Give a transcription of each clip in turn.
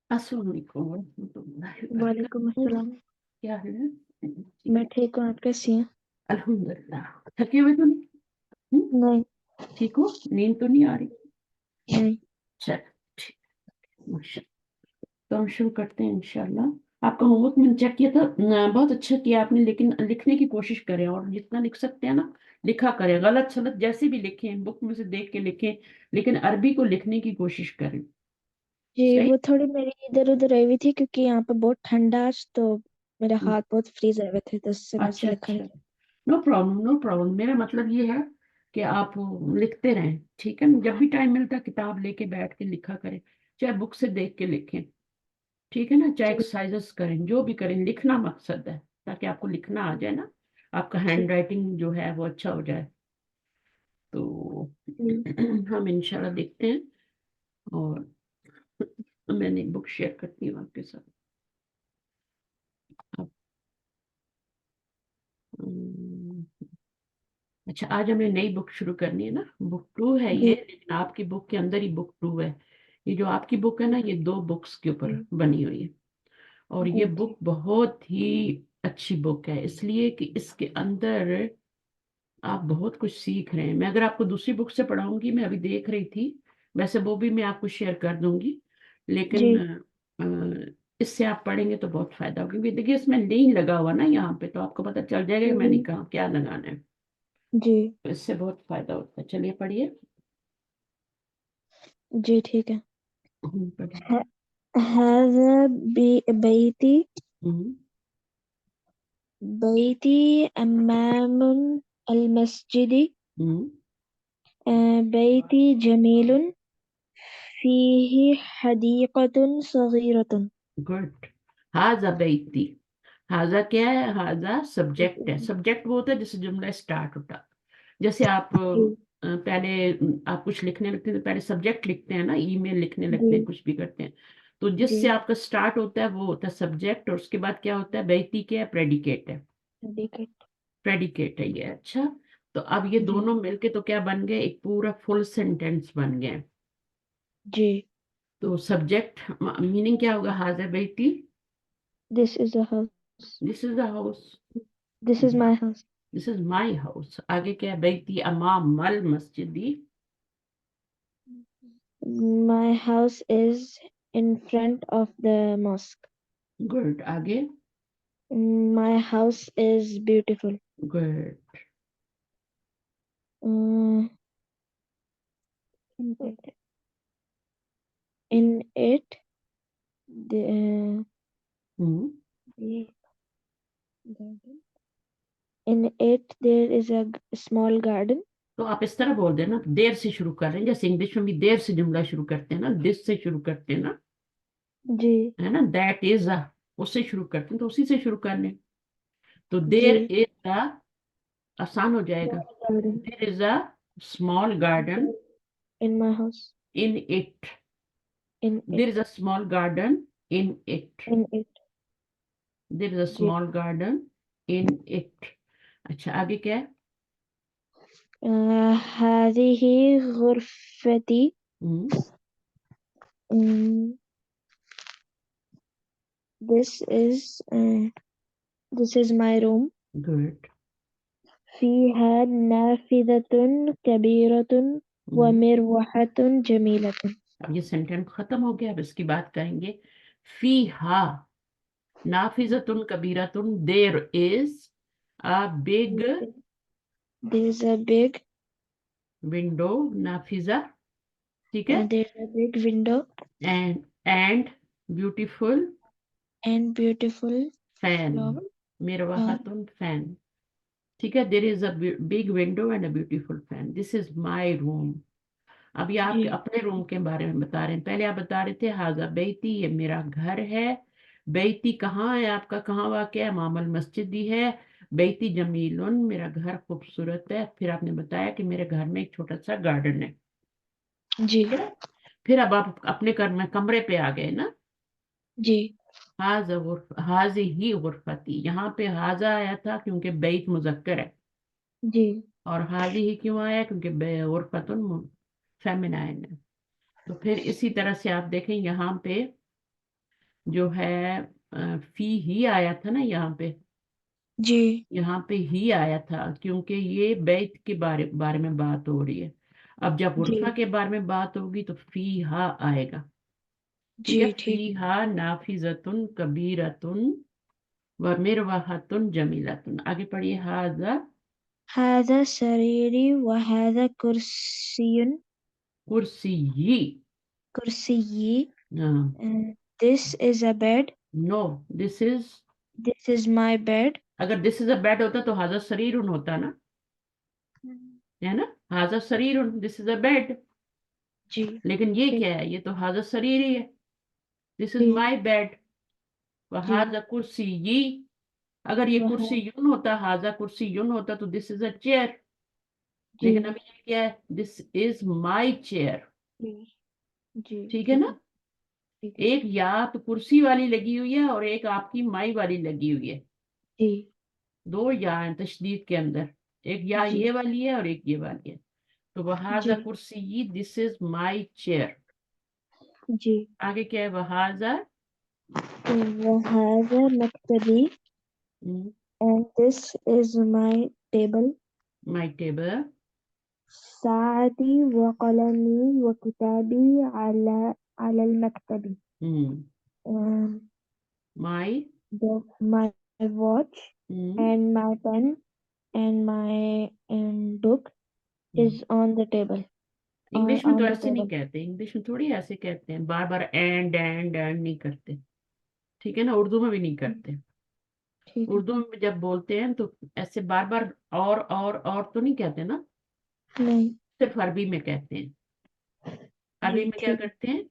अस्सलाम वालेकुम वरहमतुल्लाहि वालेकुम वबरकातुहू। अस्सलाम। क्या हाल है? मैं ठीक हूँ, आप कैसी हैं? अल्हम्दुलिल्लाह। थके हुए तो नहीं? नहीं। ठीक हो? नींद तो नहीं आ रही? नहीं। चल, ठीक, माशाल्लाह। तो हम शुरू करते हैं इंशाल्लाह। आपका होमवर्क मैंने चेक किया था, बहुत अच्छा किया आपने, लेकिन लिखने की कोशिश करें और जितना लिख सकते हैं ना लिखा करें। गलत सलत जैसे भी लिखें, बुक में से देख के लिखें, लेकिन अरबी को लिखने की कोशिश करें। जी, सही। वो थोड़ी मेरी इधर उधर रही हुई थी क्योंकि यहाँ पे बहुत ठंडा आज, तो मेरे हाथ बहुत फ्रीज रहे हुए थे, तो उससे मेरे से अच्छा लिखा नहीं अच्छा, नो प्रॉब्लम नो प्रॉब्लम। मेरा मतलब ये है कि आप लिखते रहें, ठीक है ना? जब भी टाइम मिलता है किताब लेके बैठ के लिखा करें, चाहे बुक से देख के लिखें, ठीक है ना? चाहे जी। एक्सरसाइजेस करें, जो भी करें, लिखना मकसद है, ताकि आपको लिखना आ जाए ना, आपका हैंड ठीक। राइटिंग जो है वो अच्छा हो जाए। तो जी। हम इंशाल्लाह देखते हैं। और मैंने बुक शेयर करती हूँ आपके साथ। अब, अच्छा, आज हमें नई बुक शुरू करनी है ना। बुक 2 है ये, जी। लेकिन आपकी बुक के अंदर ही बुक 2 है। ये जो आपकी बुक है ना, ये 2 बुक्स के ऊपर जी। बनी हुई है। और ये जी। बुक बहुत ही अच्छी बुक है, इसलिए कि इसके अंदर आप बहुत कुछ सीख रहे हैं। मैं अगर आपको दूसरी बुक से पढ़ाऊंगी, मैं अभी देख रही थी, वैसे वो भी मैं आपको शेयर कर दूंगी, लेकिन जी। इससे आप पढ़ेंगे तो बहुत फायदा होगा, क्योंकि देखिए इसमें लिंक लगा हुआ ना यहाँ पे, तो आपको पता चल जाएगा कि मैंने जी। कहा क्या लगाना है। जी। तो इससे बहुत फायदा होता है। चलिए पढ़िए। जी ठीक है। पढ़िए। هذا بيتي हम्म। بيتي أمام المسجد. हम्म। بيتي جميل فيه حديقة صغيرة. गुड। हाजा बेइती। हाजा क्या है? हाजा सब्जेक्ट है। सब्जेक्ट वो होता है जिससे जुमला स्टार्ट होता है। जैसे आप जी। पहले आप कुछ लिखने लगते हैं तो पहले सब्जेक्ट लिखते हैं ना, ईमेल लिखने जी। लगते हैं, कुछ भी करते हैं, तो जी। जिससे आपका स्टार्ट होता है वो होता है सब्जेक्ट, और उसके बाद क्या होता है? बेइती क्या है? प्रेडिकेट है। ठीक। प्रेडिकेट है ये। अच्छा, तो अब ये जी। दोनों मिलके तो क्या बन गए? एक पूरा फुल सेंटेंस बन गए। जी। तो सब्जेक्ट मीनिंग क्या होगा? हाजा बेइती, This is a house. This is the house, This is my house. This is my house. आगे क्या है? बेइती अमाम मल मस्जिदी। My house is in front of the mosque. Good. आगे। My house is beautiful. Good. Mm, in it, the, hmm. the garden. In it, there is a small garden. तो आप इस तरह बोल देना, देर से शुरू कर रहे हैं, जैसे इंग्लिश में भी देर से जुमला शुरू करते हैं ना, दिस से शुरू करते हैं ना, जी। है ना? दैट इज अ, उससे शुरू करते हैं, तो उसी से शुरू कर लें। तो देर जी। इज अ, आसान हो जाएगा। Small garden. There is a small garden In my house. In it. In there is it. A small garden in it. In it. There is a जी। Small garden in it. अच्छा, आगे क्या है? هذه غرفتي. Hmm. Mm, This is this is my room. Good. فيها نافذة كبيرة ومروحة جميلة. अब ये सेंटेंस खत्म हो गया, अब इसकी बात करेंगे। फी हा नाफिजतुन कबीरतुन, there is a big There's a big window, नाफिजा, ठीक है, there's a big window and beautiful and beautiful fan, flower. Uh, मिरवाहतुन फैन, ठीक है। There is a big window and a beautiful fan, this is my room. अभी आपके जी। अपने room के बारे में बता रहे हैं। पहले आप बता रहे थे हाजा बेती, ये मेरा घर है। बेती कहाँ है आपका? कहाँ वाक़ है? मामल मस्जिद ही है। बेती जमीलुन, मेरा घर खूबसूरत है। फिर आपने बताया कि मेरे घर में एक छोटा सा गार्डन है, जी। ठीक है। फिर अब आप अपने घर में कमरे पे आ गए ना। जी। हाजा गुरफ, हाजी ही गुरफती, यहाँ पे हाजा आया था क्योंकि बेत मुजक्कर है, जी। और हाजी ही क्यों आया? क्योंकि गुरफतुन फेमिनाइन है। तो फिर इसी तरह से आप देखें यहाँ पे جو ہے فی ہی آیا تھا نا یہاں پہ، جی یہاں پہ ہی آیا تھا کیونکہ یہ بیت کے بارے میں بات ہو رہی ہے. اب جب جی غرفہ کے بارے میں بات ہوگی تو فی ہا آئے گا. ٹھیک جی ہے، فی ٹھیک ہے. ہا نافذتن کبیرتن و مروحتن جمیلتن. آگے پڑھیے. ہاذا هذا سريري وهذا كرسي کرسی. كرسيي. نو This is a bed. This is, This is my bed. اگر دس از اے بیڈ ہوتا تو ہاذا سریرن ہوتا نا، ہے نا. ہاذا سریرن، دس از اے بیڈ. جی لیکن یہ ٹھیک. کیا ہے؟ یہ تو ہاذا سریری ہے. دس از جی مائی بیڈ. جی وہذا کرسی. اگر یہ وہاں. کرسی یون ہوتا، ہاذا کرسی یون ہوتا تو دس از اے چیئر. جی لیکن ابھی یہ کیا ہے؟ دس از مائی چیئر. جی جی ٹھیک ہے ٹھیک نا. ہے. ٹھیک ہے. ایک یا تو کرسی والی لگی ہوئی ہے اور ایک آپ کی مائی والی لگی ہوئی ہے. جی دو یا ہیں تشدید کے اندر، ایک یا جی یہ والی ہے اور ایک یہ والی ہے. تو جی وہذا کرسی، دس از مائی چیئر. جی. آگے کیا ہے؟ وہذا وهذا مكتبي and this is my table. My table. ساعتي وقلمي وكتابي على المكتب. My My watch and my pen and my book is on the table or English میں تو on the ایسے نہیں table. کہتے، انگلش میں تھوڑی ایسے کہتے ہیں، بار بار اینڈ نہیں کرتے. ٹھیک ہے نا. اردو میں بھی نہیں کرتے. ٹھیک ہے. اردو میں جب بولتے ہیں تو ایسے بار بار اور تو نہیں کہتے نا، نہیں. صرف عربی میں کہتے ہیں. جی عربی میں کیا ٹھیک ہے. کرتے ہیں؟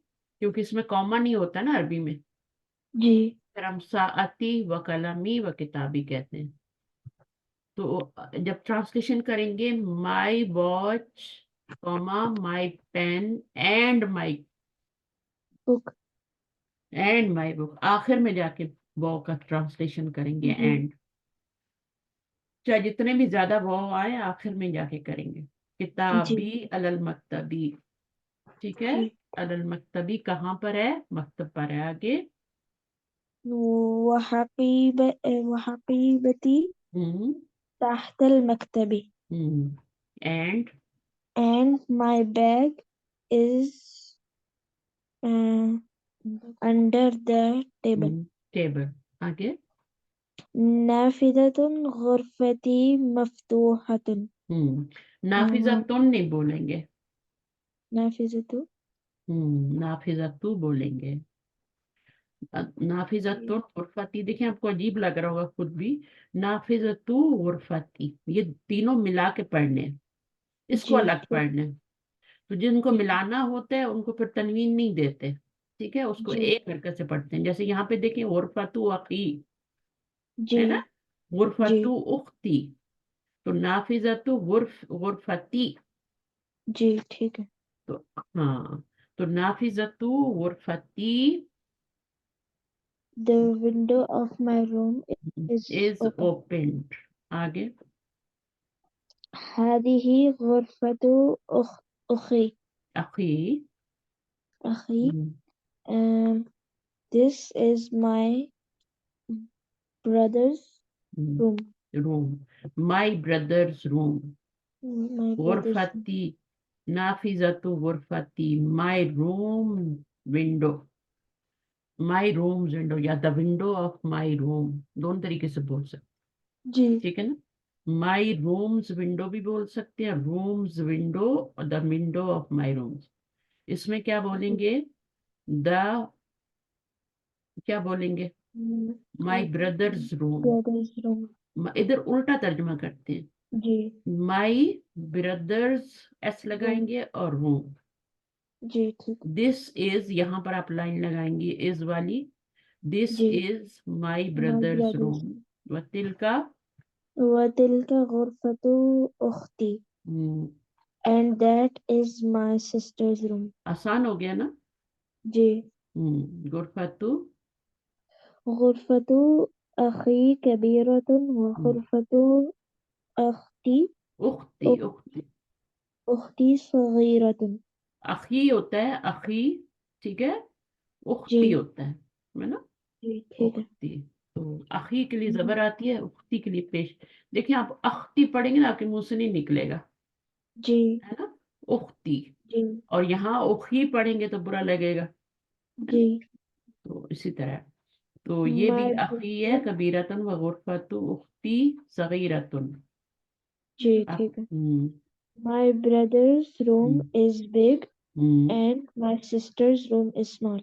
کیونکہ اس میں کاما نہیں ہوتا نا عربی میں، جی پھر ہم ساعتی و قلمی و کتابی کہتے ہیں. تو جب ٹرانسلیشن کریں گے، مائی واچ کاما مائی پین بک. مائی بک، آخر میں جا کے وہ کا ٹرانسلیشن کریں گے جی اینڈ. چاہے جتنے بھی زیادہ وہ آئے آخر میں جا کے کریں گے. جی کتابی المکتبی. ٹھیک ہے. ٹھیک. المکتبی کہاں پر ہے؟ مکتب پر ہے. آگے. وحقيبتي ہوں تحت المكتب and and my bag is under the table. Table. آگے. نافذة غرفتي مفتوحة. نافذہ تن نہیں بولیں گے، نافذة. نافذہ تو بولیں گے. نافذۃ غرفتی، دیکھیں آپ کو عجیب لگ رہا ہوگا خود بھی. نافذۃ غرفتی، یہ تینوں ملا کے پڑھنے ہیں، اس کو جی الگ ٹھیک. پڑھنے. تو جن کو ٹھیک ہے. ملانا ہوتا ہے ان کو پھر تنوین نہیں دیتے. ٹھیک ہے، اس کو جی ایک حرکت سے پڑھتے ہیں. جیسے یہاں پہ دیکھیں غرفت اخی جی ہے نا، جی غرفت اختی. تو نافذۃ غرفتی. جی ٹھیک ہے. تو ہاں، تو نافذۃ غرفتی The window of my room is is open. Opened. آگے. هذه غرفة أخي. اخی. Um, this is my brother's room. Room. My brother's room. My brother's room. غرفتی نافذۃ غرفتی my room window. My room's window یا دا ونڈو آف مائی روم، دونوں طریقے سے بول سکتے. جی ٹھیک ہے نا. مائی رومز ونڈو بھی بول سکتے ہیں، رومز ونڈو اور the window of my room's. اس میں کیا بولیں گے؟ دا کیا بولیں گے؟ My brother's room. brother's room. ادھر الٹا ترجمہ کرتے ہیں. جی مائی بردرز ایس لگائیں گے اور روم. جی ٹھیک. دس از، یہاں پر آپ لائن لگائیں گے از والی. دس جی از مائی my brothers brother's room. room. وتل کا وتلك غرفة أختي and that is my sister's room. آسان ہو گیا نا. جی. غرفتو غرفة أخي كبيرة وغرفة أختي اختی صغيرة. اخی ہوتا ہے، اخی. ٹھیک ہے. جی اختی ہوتا ہے. है ना, जी ठीक है। उख्ती। तो अखी के लिए हम्म, जबर आती है, उख्ती के लिए पेश। देखिए आप अख्ती पढ़ेंगे ना आपके मुंह से नहीं निकलेगा, जी है ना, उख्ती। जी और यहाँ उखी पढ़ेंगे तो बुरा लगेगा, है जी। ना। तो इसी तरह, तो ये भी माय अखी है, ब्रदर। कबीरतन व गुरफतु उख्ती सगीरतुन। जी अब ठीक है। My brother's room hmm, is big hmm, and my sister's room is small.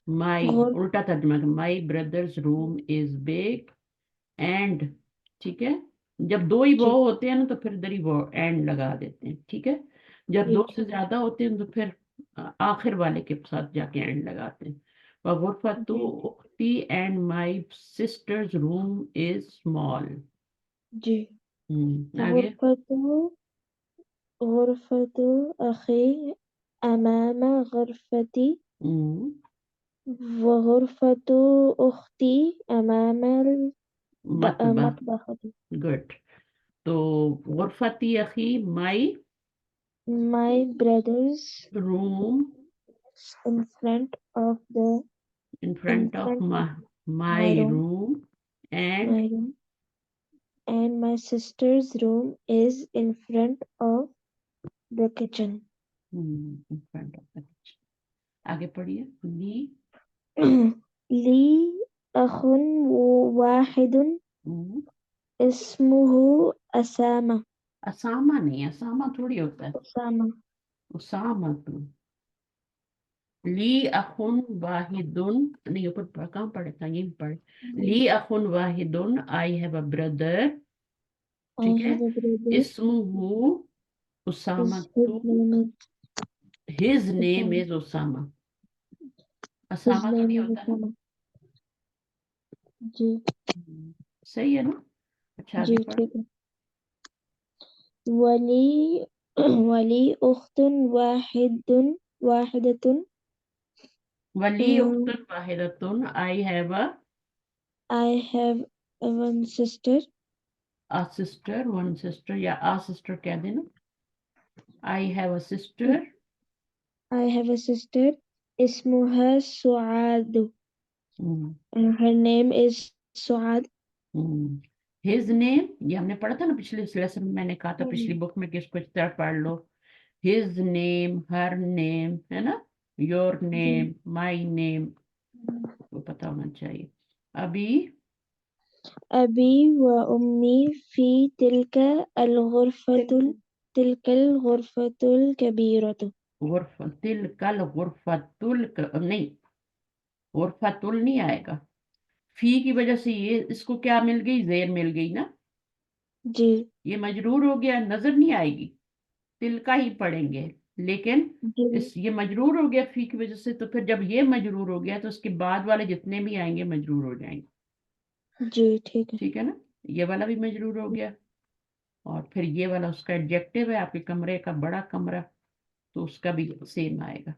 माई, غرفة उल्टा तर्जुमा, my brother's room is big and, ठीक है। जब दो ही जी वाव होते हैं ना तो फिर इधर ही वाव एंड लगा देते हैं, ठीक है। जब जी दो से ठीक है। ज्यादा होते हैं तो फिर आखिर वाले के साथ जाके एंड लगाते हैं। वगुरफतु जी उख्ती and my sister's room is small. जी। आगे। غرفة غرفة أخي أمام غرفتي हम्म, وغرفة أختي أمام मतबा, المطبخ. गुड। तो गुरफती अखी, माई My brother's room in front of the in in front of front of my my room, room and my room, and my sister's room is in front of the kitchen. in front of the kitchen. आगे पढ़िए। ली, لي أخ واحد हम्म, اسمه أسامة. असामा नहीं, असामा थोड़ी होता है, أسامة. उसामा तो। ली अखुन वाहिदुन, नहीं ऊपर कहाँ पढ़े था, ये पढ़े। ली अखुन वाहिदुन, I have a brother, I ठीक है। have a brother. इस्मुहु उसामा His तो, name is his name Osama. Is Osama. His Osama तो नहीं name is होता ना। Osama. जी सही है ना। अच्छा जी आगे पढ़। ठीक है। ولي ولي أخت واحدة. वली Um, उख्तुन वाहिदतुन, I have I have one sister. a sister, one sister, या a sister कह देना। I have a sister, I have a sister. اسمها سعاد. Her name is Suad. His name, ये हमने पढ़ा था ना पिछले लेसन में, मैंने कहा था पिछली बुक में कि इसको इस तरह पढ़ लो। हिज नेम, हर नेम, है ना, योर नेम, माई नेम, वो पता होना चाहिए। अभी أبي وأمي في تلك الغرفة الكبيرة. गुरफ तिल कल गुरफतुल नहीं, गुरफतुल नहीं आएगा। फी की वजह से ये इसको क्या मिल गई, जेर मिल गई ना, जी ये मजरूर हो गया, नजर नहीं आएगी, तिल का ही पढ़ेंगे। लेकिन जी इस ये मजरूर हो गया फी की वजह से, तो फिर जब ये मजरूर हो गया तो उसके बाद वाले जितने भी आएंगे मजरूर हो जाएंगे, जी ठीक है। ठीक है ना। ये वाला भी मजरूर हो गया, और फिर ये वाला उसका एडजेक्टिव है, आपके कमरे का बड़ा कमरा, तो उसका भी सेम आएगा।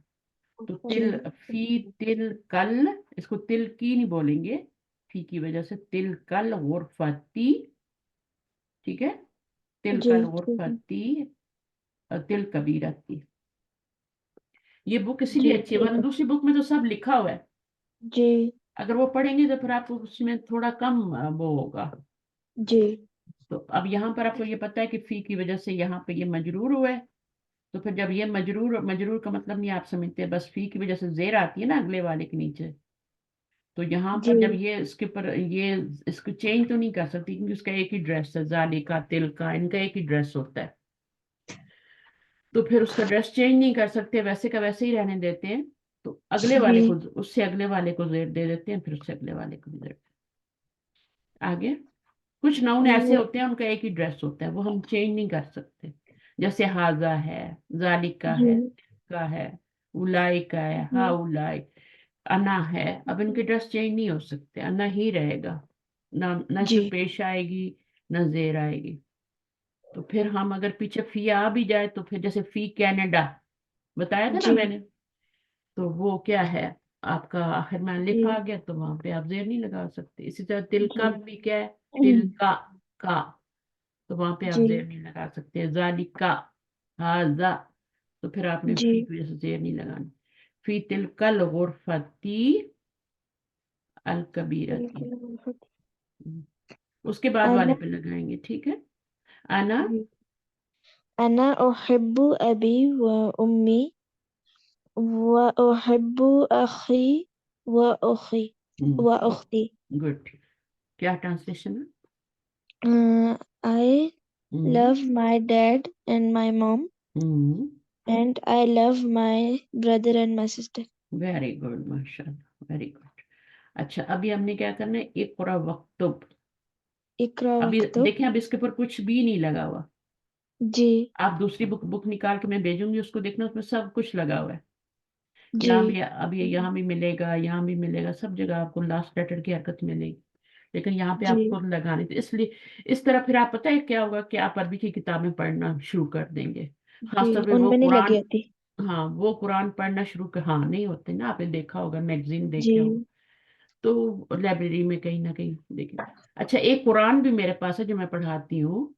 तो जी तिल, फी तिल कल, इसको तिल की नहीं बोलेंगे, फी की वजह से, तिल कल गुरफती, ठीक है। तिल जी कल ठीक है। गुरफती, तिल कबीरती। ये बुक इसीलिए जी अच्छी है, ठीक वरना है। दूसरी बुक में तो सब लिखा हुआ है। जी अगर वो पढ़ेंगे तो फिर आपको उसमें थोड़ा कम वो होगा। जी तो अब यहाँ पर आपको ये पता है कि फी की वजह से यहाँ पे ये मजरूर हुआ है, तो फिर जब ये मजरूर, मजरूर का मतलब नहीं आप समझते हैं, बस फी की वजह से जेर आती है ना अगले वाले के नीचे, तो यहाँ जी पर जब ये इसके ऊपर ये, इसको चेंज तो नहीं कर सकती क्योंकि उसका एक ही ड्रेस है, जाली का तिल का, इनका एक ही ड्रेस होता है, तो फिर उसका ड्रेस चेंज नहीं कर सकते, वैसे का वैसे ही रहने देते हैं। तो अगले वाले को, जी। उससे अगले वाले को जेर दे देते हैं, फिर उससे अगले वाले को जेर। आगे, कुछ नाउन ऐसे वो होते हैं उनका एक ही ड्रेस होता है, वो हम चेंज नहीं कर सकते। जैसे हाजा है, जालिका जी है, का है, उलाई का है, हा जी उलाई, अना है, अब इनके ड्रेस चेंज नहीं हो सकते, अना ही रहेगा, ना ना जी इसमें पेश आएगी, ना जेर आएगी। तो फिर हम अगर पीछे फी आ भी जाए तो फिर जैसे फी कनाडा बताया था ना जी मैंने, तो वो क्या है, आपका आखिर में अलिफ आ गया तो वहां पे आप जेर नहीं लगा सकते। इसी तरह तिल का जी भी क्या है, तिल का, तो वहां पे आप जी जेर नहीं लगा सकते। जालिका, हाजा, तो फिर आपने जी फी की वजह से जेर नहीं लगानी। फी तिलकल गुरफती अल कबीरती। उसके बाद वाले أنا पे लगाएंगे, ठीक है। अना أنا أحب أبي وأمي وأحب أخي وأختي. गुड। क्या ट्रांसलेशन है? I love my dad and my mom, and I love my brother and my sister. Very good, माशाल्लाह, वेरी गुड। अच्छा, अभी हमने क्या करना है, इक़रा वक्तुब। इकरा अभी वक्तुब। देखें, अब इसके ऊपर कुछ भी नहीं लगा हुआ। जी आप दूसरी बुक निकाल के मैं भेजूंगी, उसको देखना, उसमें सब कुछ लगा हुआ है। जी यहाँ भी, अभी यहाँ भी मिलेगा, यहाँ भी मिलेगा, सब जगह आपको लास्ट लेटर की हरकत मिलेगी। लेकिन यहाँ पे जी आपको लगानी, तो इसलिए इस तरह फिर आप, पता है क्या होगा कि आप अरबी की किताबें पढ़ना शुरू कर देंगे, जी खासतौर पे वो उनमें नहीं लगी कुरान। होती। हाँ, वो कुरान पढ़ना शुरू कर, हाँ, नहीं होते ना, आपने देखा होगा, मैगजीन जी देखे हो तो लाइब्रेरी में कहीं ना कहीं देखें। अच्छा, एक कुरान भी मेरे पास है जो मैं पढ़ाती हूँ,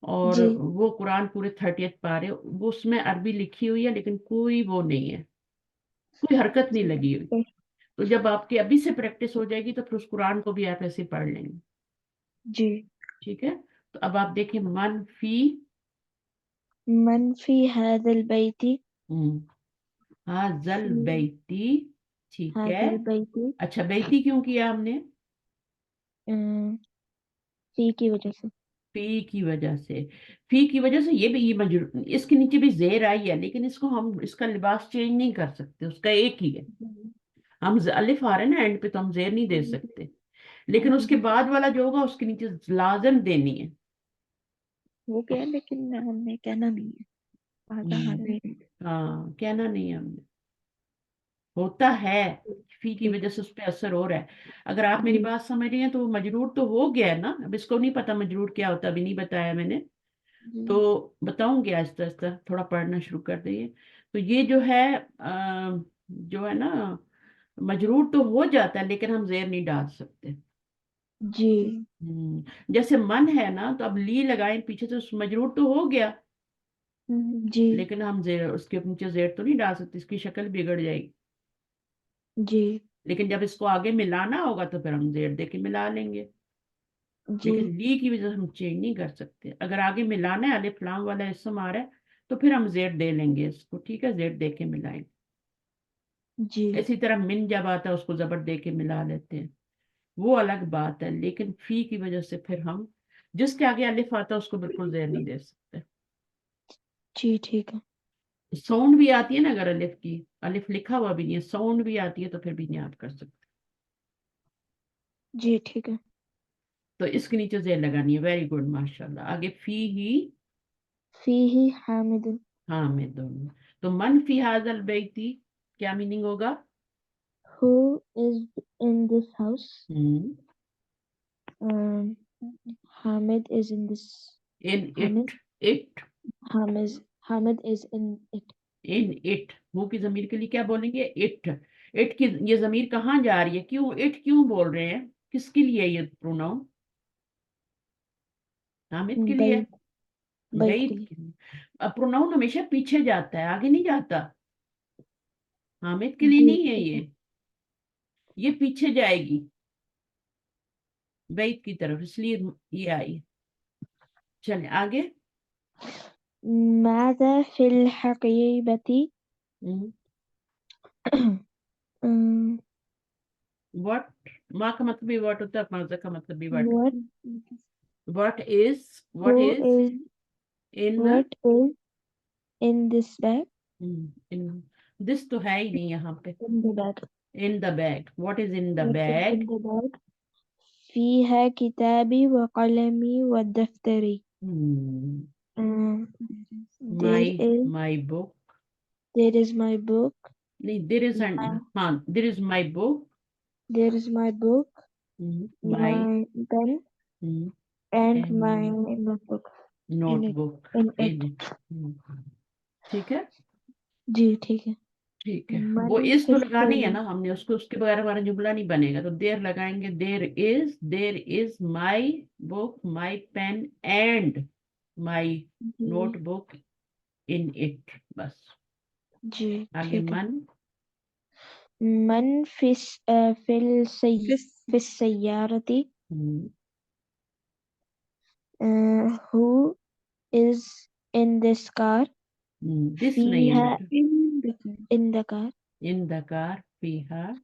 और जी वो कुरान पूरे 30 पारे, वो उसमें अरबी लिखी हुई है, लेकिन कोई वो नहीं है, कोई हरकत नहीं लगी हुई। तो जब आपकी अभी से प्रैक्टिस हो जाएगी तो फिर उस कुरान को भी आप ऐसे पढ़ लेंगे, जी ठीक है। तो अब आप देखिए, मन फी, मन फी हादिल बैती हाजल फी बैती, ठीक है। हादिल बैती अच्छा, बैती क्यों किया हमने? फी की वजह से। फी की वजह से। फी की वजह से, ये मजरूर, इसके नीचे भी जेर आई है, लेकिन इसको हम, इसका लिबास चेंज नहीं कर सकते, उसका एक ही है। हम अलिफ आ रहे हैं ना एंड पे, तो हम जेर नहीं दे सकते, लेकिन उसके बाद वाला जो होगा उसके नीचे लाजम देनी है। वो क्या है, लेकिन हमने कहना नहीं है। आधा हम्म, हाल हाँ, कहना नहीं है हमने, होता है। फी की ठीक वजह से उस पर असर हो रहा है। अगर आप मेरी जी बात समझ रही हैं तो मजरूर तो हो गया है ना, अब इसको नहीं पता मजरूर क्या होता, अभी नहीं बताया मैंने, जी तो बताऊंगी आहिस्ता आहिस्ता, थोड़ा पढ़ना शुरू कर दीजिए। तो ये जो है ना, मजरूर तो हो जाता है, लेकिन हम जेर नहीं डाल सकते। जी जैसे मन है ना, तो अब ली लगाएं पीछे, तो मजरूर तो हो गया, जी लेकिन हम जेर, उसके नीचे जेर तो नहीं डाल सकते, इसकी शक्ल बिगड़ जाएगी। जी लेकिन जब इसको आगे मिलाना होगा तो फिर हम जेर दे के मिला लेंगे, जी लेकिन ली की वजह से हम चेंज नहीं कर सकते। अगर आगे मिलाना है, अलिफ लाम वाला इसम आ रहा है, तो फिर हम जेर दे लेंगे इसको, ठीक है, जेर दे के मिलाएंगे। जी इसी तरह मिन जब आता है, उसको जबर दे के मिला लेते हैं, वो अलग बात है। लेकिन फी की वजह से फिर हम, जिसके आगे अलिफ आता है उसको बिल्कुल जेर नहीं दे सकते। जी ठीक है। साउंड भी आती है ना, अगर अलिफ की, अलिफ लिखा हुआ भी नहीं है, साउंड भी आती है, तो फिर भी नहीं आप कर सकते। जी ठीक है। तो इसके नीचे जेर लगानी है, वेरी गुड, माशाल्लाह। आगे फी ही, फीही हामिदुन। हाँ, मैं दोनों। तो मन फी हाजल बैती, क्या मीनिंग होगा? Who is in this house? Hmm, Um, Hamid is in this. In Hamid it, it, Hamid is in it. In it, who की जमीर के लिए क्या बोलेंगे? इट। इट की ये जमीर कहाँ जा रही है, क्यों इट क्यों बोल रहे हैं, किसके लिए ये प्रोनाउन? हामिद के लिए, Bait Bait के बैत लिए। के लिए। अब प्रोनाउन हमेशा पीछे जाता है, आगे नहीं जाता, हामिद के लिए जी नहीं है ठीक है। ये पीछे जाएगी बैत की तरफ, इसलिए ये आई। चले आगे। ماذا في الحقيبة؟ व्हाट, माँ का मतलब भी व्हाट होता है, माजा का मतलब भी what. what what is, what who is is in, what is in this bag? In, this तो है ही नहीं यहाँ पे। In the bag. In the bag, what is in the What is bag? in the bag? فيها كتابي وقلمي ودفتري. Um, there my, is my book, there is my book. नहीं, there is, My, हाँ, देर is my book, there is my book, my, my pen, and my and notebook in it. Notebook, In in it. It, ठीक है। जी ठीक है। ठीक है, वो मन इज तो लगानी है फिल ना हमने, उसको, उसके बगैर हमारा जुमला नहीं बनेगा, तो देर लगाएंगे, there is my book, my pen and my जी नोटबुक इन इट, बस। जी आगे ठीक है। मन, من في السيارة who is in this car this नहीं है فيها बेटा, in the car in the car فيها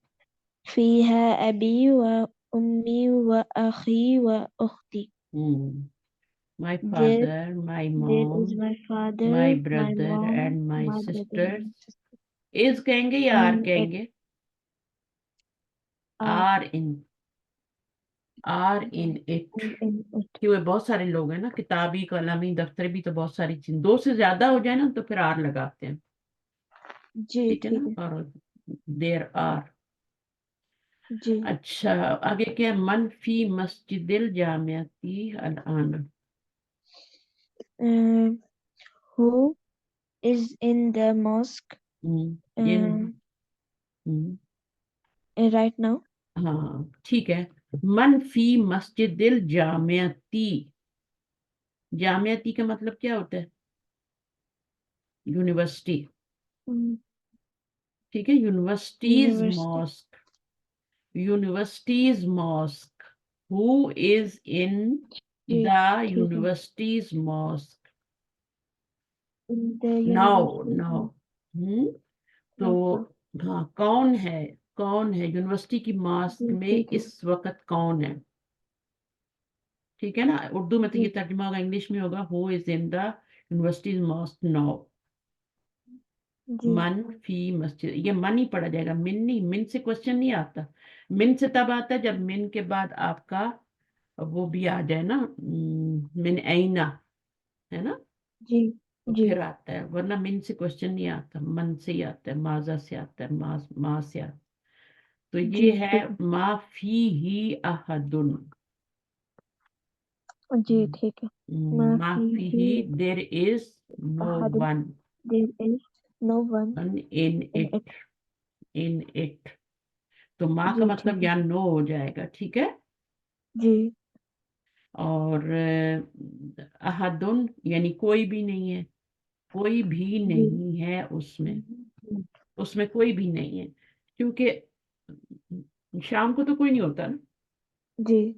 فيها أبي وأمي وأخي وأختي. my There father, my there is mom, my father, my my brother mom, and my my brother sisters. and my sister. is कहेंगे या are And कहेंगे? Are in it. in it. क्योंकि बहुत सारे लोग हैं ना, किताबी कलमी दफ्तर भी, तो बहुत सारी चीज, दो से ज्यादा हो जाए ना तो फिर आर लगाते हैं, जी ठीक है ठीक ना. है और देर आर. जी. अच्छा, आगे क्या है? मन फी मस्जिदिल जामियाती अल आन. Who is in the mosque in right now? हाँ ठीक है. मन फी मस्जिदिल जामियाती. जामियाती का मतलब क्या होता है? यूनिवर्सिटी, ठीक है. Universities University. Mosque. Universities mosque. Who is in जी द ठीक है. Universities mosque. In the now university. Now. तो Okay. हाँ, कौन है यूनिवर्सिटी की मॉस्क जी में ठीक है. इस वक्त कौन है? ठीक है ना. उर्दू में तो जी ये तर्जुमा होगा, इंग्लिश में होगा who is in the universities mosque now. जी मन फी मस्जिद, ये मन ही पढ़ा जाएगा, मिन नहीं. मिन से क्वेश्चन नहीं आता. मिन से तब आता है जब मिन के बाद आपका वो भी आ जाए ना, मिन ऐना, है ना, जी तो जी फिर आता है. वरना मिन से क्वेश्चन नहीं आता, मन से ही आता है, माजा से आता है, मा से आता है. तो जी ये है ठीक है. मा फी ही अहदुन. जी ठीक है. ما मा फी ही فيه देर इज नो أحد. One There is no one in in it. It. In it. तो माँ का जी ठीक मतलब है. यहाँ नो हो जाएगा, ठीक है. जी और अहदुन यानी कोई भी नहीं है. कोई भी जी नहीं है उसमें. उसमें कोई भी नहीं है, क्योंकि शाम को तो कोई नहीं होता ना. जी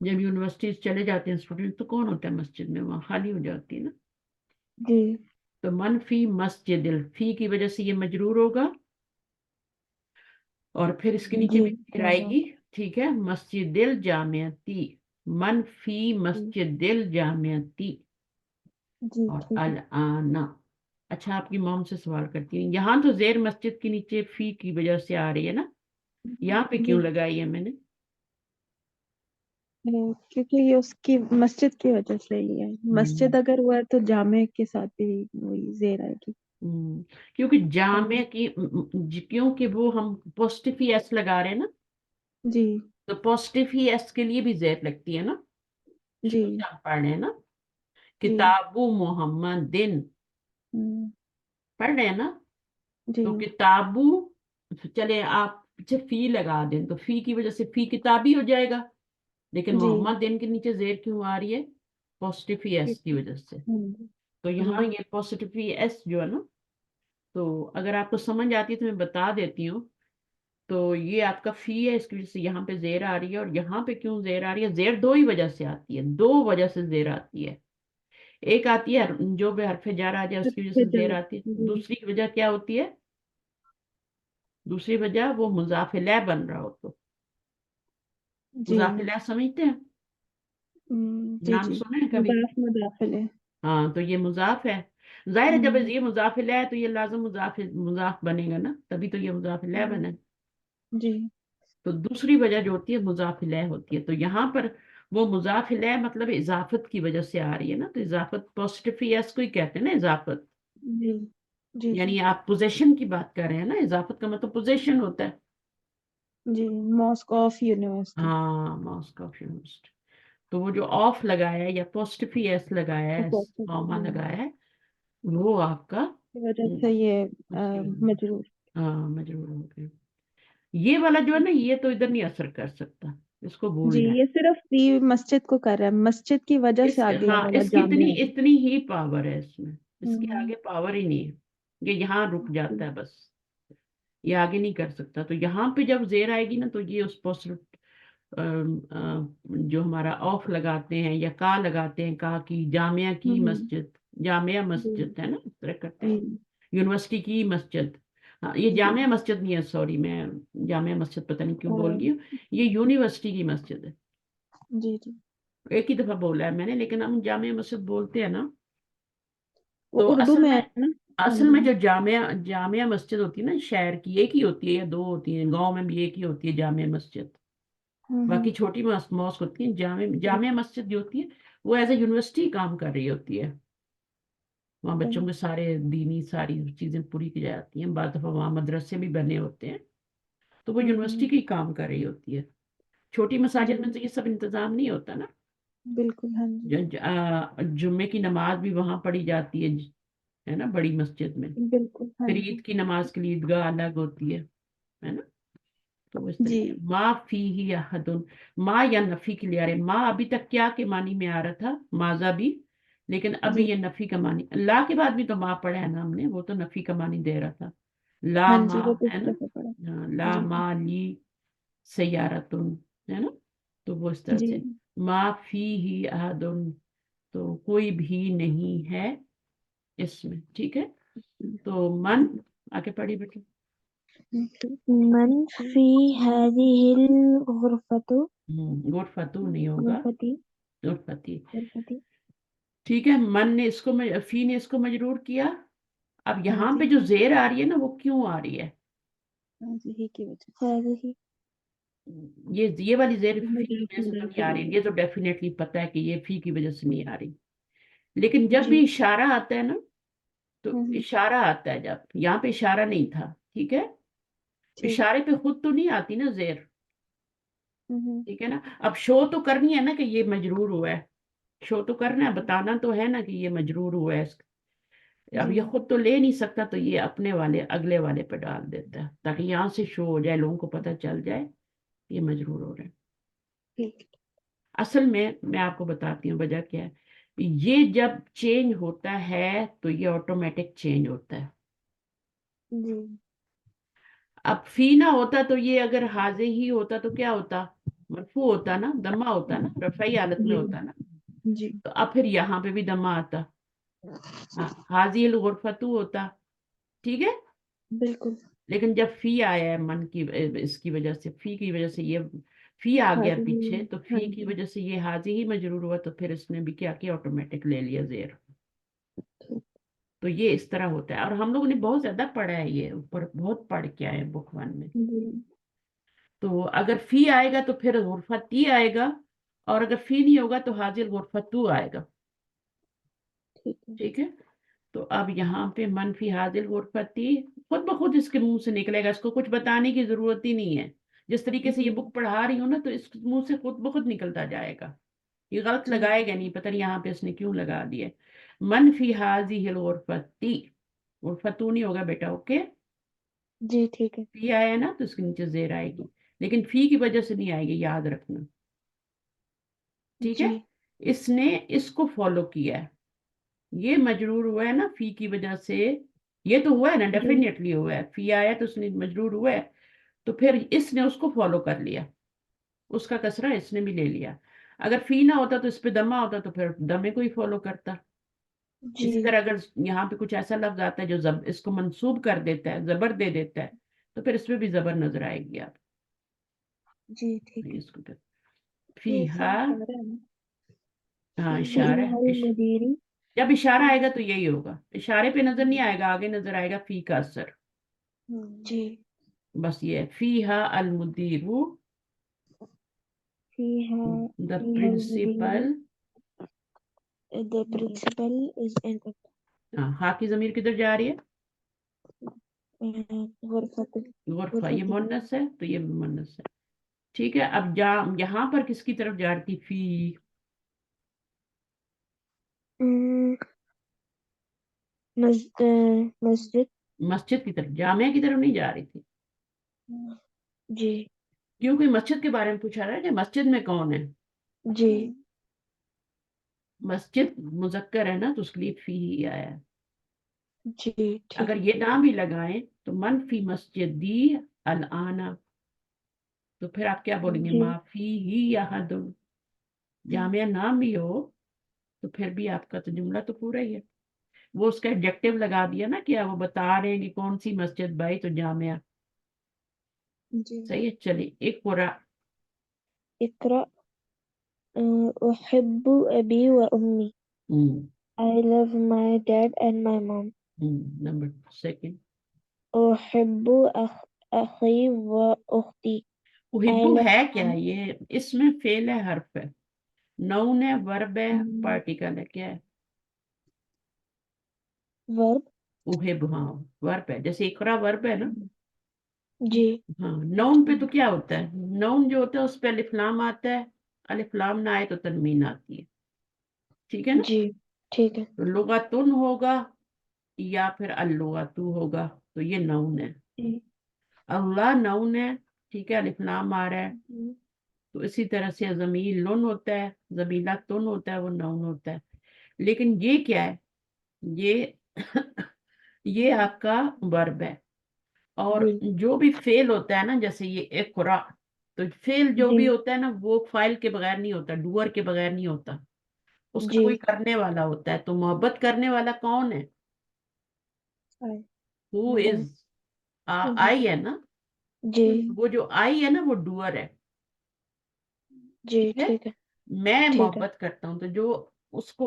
जब यूनिवर्सिटी चले जाते हैं स्टूडेंट, तो कौन होता है मस्जिद में? वहां खाली हो जाती है ना. जी तो मन फी मस्जिदिल, फी की वजह से ये मजरूर होगा, और फिर इसके नीचे जी भी फिर आएगी, ठीक है. मस्जिदिल जामियाती. मन फी मस्जिदिल जामियाती. जी और ठीक है. अल आना. अच्छा, आपकी मॉम से सवाल करती हूँ, यहाँ तो जेर मस्जिद के नीचे फी की वजह से आ रही है ना, यहाँ पे जी क्यों लगाई है मैंने? क्योंकि ये उसकी मस्जिद की वजह से ही है. मस्जिद अगर हुआ तो जामे के साथ भी वही जेर आएगी. क्योंकि जामे की क्योंकि वो हम पोस्टिफ एस लगा रहे हैं ना, जी तो पोस्टिफ एस के लिए भी जेर लगती है ना. जी शुरू से हम पढ़ रहे हैं ना, जी किताबु मोहम्मद दिन, हम्म, पढ़ रहे हैं ना. जी तो किताबु, चले आप पीछे फी लगा दें तो फी की वजह से फी किताबी हो जाएगा, लेकिन जी मोहम्मद दिन के नीचे जेर क्यों आ रही है? पॉजिटिव एस की वजह से. तो जी यहाँ ये पॉजिटिव एस जो है ना, तो अगर आपको समझ आती है तो मैं बता देती हूँ. तो ये आपका फी है, इसकी वजह से यहाँ पे जेर आ रही है. और यहाँ पे क्यों जेर आ रही है? जेर दो ही वजह से आती है, दो वजह से जेर आती है. एक आती है जो भी हरफ जार आ जाए उसकी वजह से जेर आती है. जी दूसरी वजह क्या होती है? दूसरी वजह वो मुजाफिला बन रहा हो तो. जी मुजाफिला समझते हैं? जी नाम जी. सुने हैं कभी? मुदाफ मुदाफिल है. हाँ, तो ये मुजाफ है. जाहिर है जब हम्म, ये मुजाफिला है तो ये लाजम मुजाफ बनेगा ना, तभी तो ये मुजाफिला बने. जी तो दूसरी वजह जो होती है मुजाफिला होती है. तो यहाँ पर वो मुजाफिला मतलब इजाफत की वजह से आ रही है ना. तो इजाफत पॉजिटिव एस को ही कहते हैं ना, इजाफत. जी जी जी यानी आप पोजेशन की बात कर रहे हैं ना, इजाफत का मतलब पोजेशन होता है. जी. Mosque of university. हाँ, मॉस्क ऑफ यूनिवर्सिटी. तो वो जो ऑफ लगाया है या पॉजिटिव एस लगाया है, कॉमा लगाया है, वो आपका की वजह से ये उसकी मजरूर. हाँ मजबूर हो गए. ये वाला जो है ना, ये तो इधर नहीं असर कर सकता, इसको जी भूलना है. ये सिर्फ ये मस्जिद को कर रहा है. मस्जिद की वजह से आगे ये हाँ, वाला इसकी इतनी जामिया है. इतनी ही पावर है इसमें, इसके हम्म, आगे पावर ही नहीं है. ये यहाँ रुक जाता है बस. یہ آگے نہیں کر سکتا. تو یہاں پہ جب زیر آئے گی نا تو یہ اس پوسٹ جو ہمارا آف لگاتے ہیں یا کا لگاتے ہیں، کا کی جامعہ کی مسجد، جامعہ مسجد ہے نا، اس طرح کرتے ہیں. یونیورسٹی کی مسجد، ہاں یہ جامعہ مسجد نہیں ہے، سوری میں جامعہ مسجد پتہ نہیں کیوں بول گئی ہوں، یہ یونیورسٹی کی مسجد ہے. جی جی ایک ہی دفعہ بولا ہے میں نے، لیکن ہم جامعہ مسجد بولتے ہیں نا. وہ تو اردو میں ہے نا. اصل میں جو جامعہ مسجد ہوتی ہے نا شہر کی، ایک ہی ہوتی ہے یا دو ہوتی ہیں، گاؤں میں بھی ایک ہی ہوتی ہے جامعہ مسجد. باقی چھوٹی ماسک ہوتی ہیں. جامعہ مسجد جو ہوتی ہے وہ ایز اے یونیورسٹی کام کر رہی ہوتی ہے. وہاں بچوں کے سارے دینی ساری چیزیں پوری کی جاتی ہیں. بعض دفعہ وہاں مدرسے بھی بنے ہوتے ہیں، تو وہ یونیورسٹی کی کام کر رہی ہوتی ہے. چھوٹی مساجد میں تو یہ سب انتظام نہیں ہوتا نا. بالکل ہاں جی جمعے کی نماز بھی وہاں پڑھی جاتی ہے نا بڑی مسجد میں. بالکل ہاں پھر جی عید کی نماز کے لیے عیدگاہ الگ ہوتی ہے نا. تو اس جی طریقے ما فی ہی احد، ما یا نفی کے لیے آ رہے. ما ابھی تک کیا کے معنی میں آ رہا تھا، ماضا بھی، لیکن ابھی جی یہ نفی کا معنی. لا کے بعد بھی تو ما پڑھا ہے نا ہم نے، وہ تو نفی کا معنی دے رہا تھا. لا ہاں جی ما وہ ہے پچھلے نا. سے پڑا. ہاں، لا جی ما لی سیارتن ہے نا. تو وہ اس طرح جی سے ما فی ہی احد، تو کوئی بھی نہیں ہے اس میں. ٹھیک ہے، تو من آگے پڑھی بیٹے. من فی هذه الغرفة غرفتو نہیں ہوگا، غرفتي غرفتی. غرفتي ٹھیک ہے، من نے اس کو فی نے اس کو مجرور کیا. اب ہاں یہاں جی پہ جو زیر آ رہی ہے نا وہ کیوں آ رہی ہے؟ هذه کی وجہ هذه یہ والی زیر فی کی مضاف وجہ سے تو الیہ نہیں کی آ رہی. وجہ یہ تو ڈیفینیٹلی پتہ ہے کہ یہ فی کی وجہ سے نہیں آ رہی. لیکن جب جی بھی اشارہ آتا ہے نا، تو ہوں اشارہ آتا ہے جب یہاں پہ اشارہ نہیں تھا. ٹھیک ہے، ٹھیک اشارے پہ خود تو نہیں آتی نا زیر. ہوں ٹھیک ہے نا. اب شو تو کرنی ہے نا کہ یہ مجرور ہوا ہے، شو تو کرنا ہے، بتانا تو ہے نا کہ یہ مجرور ہوا ہے. اب جی یہ خود تو لے نہیں سکتا، تو یہ اپنے والے اگلے والے پہ ڈال دیتا ہے تاکہ یہاں سے شو ہو جائے، لوگوں کو پتہ چل جائے یہ مجرور ہو رہا ہے. ٹھیک اصل میں آپ کو بتاتی ہوں وجہ کیا ہے. یہ جب چینج ہوتا ہے تو یہ آٹومیٹک چینج ہوتا ہے. جی اب فی نہ ہوتا تو یہ اگر حاضر ہی ہوتا تو کیا ہوتا؟ مرفوع ہوتا نا، دمہ ہوتا نا، رفعی حالت میں جی ہوتا نا. جی تو اب پھر یہاں پہ بھی دمہ آتا، حاضی الغرفتو ہوتا. ٹھیک ہے، بالکل لیکن جب فی آیا ہے من کی اس کی وجہ سے، فی کی وجہ سے یہ فی آ گیا پیچھے، تو ہاں فی کی جی وجہ سے یہ حاضی ہی مجرور ہوا، تو پھر اس نے بھی کیا کیا، آٹومیٹک لے لیا زیر. تو یہ اس طرح ہوتا ہے، اور ہم لوگوں نے بہت زیادہ پڑھا ہے، یہ اوپر بہت پڑھ کے آئے بک 1 میں. جی تو اگر فی آئے گا تو پھر غرفتی آئے گا، اور اگر فی نہیں ہوگا تو حاضر غرفتو آئے گا. ٹھیک ہے ٹھیک ہے، تو اب یہاں پہ منفی حاضر غرفتی خود بخود اس کے منہ سے نکلے گا، اس کو کچھ بتانے کی ضرورت ہی نہیں ہے. جس طریقے سے یہ جی بک پڑھا رہی ہوں نا، تو اس منہ سے خود بخود نکلتا جائے گا. یہ غلط جی لگائے گا نہیں، پتہ نہیں یہاں پہ اس نے کیوں لگا دیا. منفی حاضر الغرفتی، غرفتو نہیں ہوگا بیٹا. اوکے، جی ٹھیک ہے فی آیا نا تو اس کے نیچے زیر آئے گی، لیکن فی کی وجہ سے نہیں آئے گی، یاد رکھنا. ٹھیک ہے، جی اس نے اس کو فالو کیا ہے. یہ مجرور ہوا ہے نا فی کی وجہ سے، یہ تو ہوا ہے نا، جی ڈیفینیٹلی ہوا ہے. فی آیا تو اس نے مجرور ہوا ہے، تو پھر اس نے اس کو فالو کر لیا، اس کا کسرہ اس نے بھی لے لیا. اگر فی نہ ہوتا تو اس پہ دمہ ہوتا تو پھر دمے کو ہی فالو کرتا. جی اسی طرح اگر یہاں پہ کچھ ایسا لفظ آتا ہے جو اس کو منسوب کر دیتا ہے، زبر دے دیتا ہے، تو پھر اس میں بھی زبر نظر آئے گی. آپ جی ٹھیک ہے اس کو پھر یہ فی ایسے ہا، اشارہ ہے نا ہاں فی اشارہ ہے. المدیری جب اشارہ آئے گا تو یہی ہوگا، اشارے پہ نظر نہیں آئے گا، آگے نظر آئے گا فی کا اثر. جی بس یہ فی ہا المدیر، فیہا دا فیہا principal. المدیر the principal is in ہا کی ضمیر کدھر جا رہی ہے؟ غرفت غرفہ، یہ غرفتی مونس ہے تو یہ بھی مونس ہے. ٹھیک ہے، اب یہاں پر کس کی طرف جاتی فی؟ مسجد مسجد کی طرف، جامعہ کی طرف نہیں جا رہی تھی. جی کیونکہ مسجد کے بارے میں پوچھا رہا ہے کہ مسجد میں کون ہے. جی مسجد مذکر ہے نا، تو اس کے لیے فی ہی آیا ہے. جی ٹھیک اگر یہ نہ بھی لگائیں تو من فی مسجدی الآنا، تو پھر آپ کیا بولیں گے؟ جی معافی ہی احد، جامعہ نام بھی ہو تو پھر بھی آپ کا تو جملہ تو پورا ہی ہے. وہ اس کا ایڈجیکٹو لگا دیا نا، کیا وہ بتا رہے ہیں کہ کون سی مسجد بھائی، تو جامعہ. جی. صحیح ہے. چلیے ایک پورا. اقرأ. أحب أبي وأمي. I love my dad and my mom. Number second. أحب أخي وأختي. I احبو love ہے کیا؟ یہ اس میں فعل ہے، حرف ہے، نون ہے، ورب ہے، Mm. پارٹیکل ہے، کیا ہے؟ verb. احب، ہاں ورب ہے، جیسے اقرا ورب ہے نا. جی ہاں نون پہ تو کیا ہوتا ہے؟ نون جو ہوتا ہے اس پہ الف لام آتا ہے، الف لام نہ آئے تو تنوین آتی ہے. ٹھیک ہے نا. جی ٹھیک ہے. تو لغتن ہوگا یا پھر اللغتو ہوگا، تو یہ نون ہے. جی. اللہ نون ہے، ٹھیک ہے، الف لام آ رہا ہے. تو اسی طرح سے ضمیر لن ہوتا ہے، ضمیلہ تن ہوتا ہے، وہ نون ہوتا ہے. لیکن یہ کیا ہے؟ یہ یہ آپ کا ورب ہے. اور جی جو بھی فعل ہوتا ہے نا، جیسے یہ اقرا، تو فعل جو جی بھی ہوتا ہے نا وہ فاعل کے بغیر نہیں ہوتا، ڈوئر کے بغیر نہیں ہوتا، اس کا جی. کوئی کرنے والا ہوتا ہے. تو محبت کرنے والا کون ہے؟ ہو از، آئی ہے نا. جی وہ جو آئی ہے نا وہ ڈوئر ہے. جی ٹھیک ہے. ٹھیک ہے. میں ٹھیک ہے. محبت کرتا ہوں، تو جو اس کو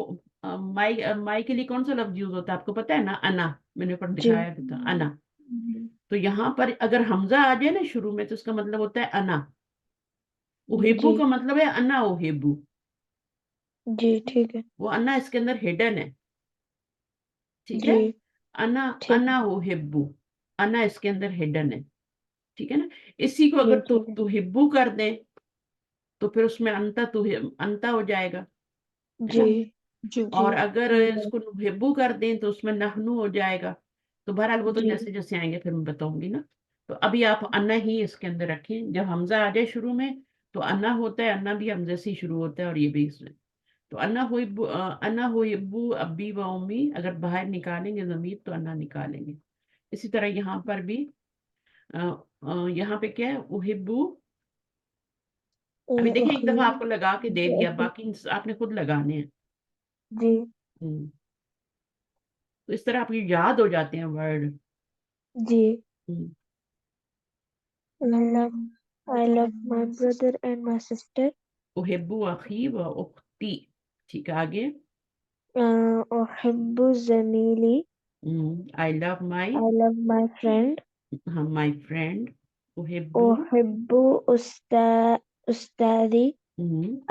مائی کے لیے کون سا لفظ یوز ہوتا ہے آپ کو پتا ہے نا؟ انا. میں نے اوپر جی دکھایا بھی تھا، انا. تو یہاں پر اگر حمزہ آ جائے نا شروع میں تو اس کا مطلب ہوتا ہے انا. احبو جی کا مطلب ہے انا احبو. جی ٹھیک ہے. وہ انا اس کے اندر ہڈن ہے. ٹھیک ہے. جی انا ٹھیک انا احبو، انا اس کے اندر ہڈن ہے. ٹھیک ہے نا. اسی کو جی اگر ٹھیک ہے. تو ہبو کر دیں تو پھر اس میں انتا ہو جائے گا، ہے نا. جی جی اور اگر اس کو ہبو کر دیں تو اس میں نحنو ہو جائے گا. تو بہرحال وہ تو جی جیسے جیسے آئیں گے پھر میں بتاؤں گی نا. تو ابھی آپ انا ہی اس کے اندر رکھیں. جب حمزہ آ جائے شروع میں تو انا ہوتا ہے، انا بھی حمزے سے ہی شروع ہوتا ہے، اور یہ بھی اس میں. تو انا ہوئبو ابی و امی، اگر باہر نکالیں گے ضمیر تو انا نکالیں گے. اسی طرح یہاں پر بھی یہاں پہ کیا ہے؟ احبو. ابھی دیکھیں ایک دفعہ آپ کو لگا کے دے دیا، باقی آپ نے خود لگانے ہیں. جی تو اس طرح آپ کی یاد ہو جاتے ہیں ورڈ. جی. I love my brother and my sister. احبو اخی و اختی. ٹھیک ہے آگے. أحب زميلي. I love my I love my friend. my friend. احبو أحب أستاذي.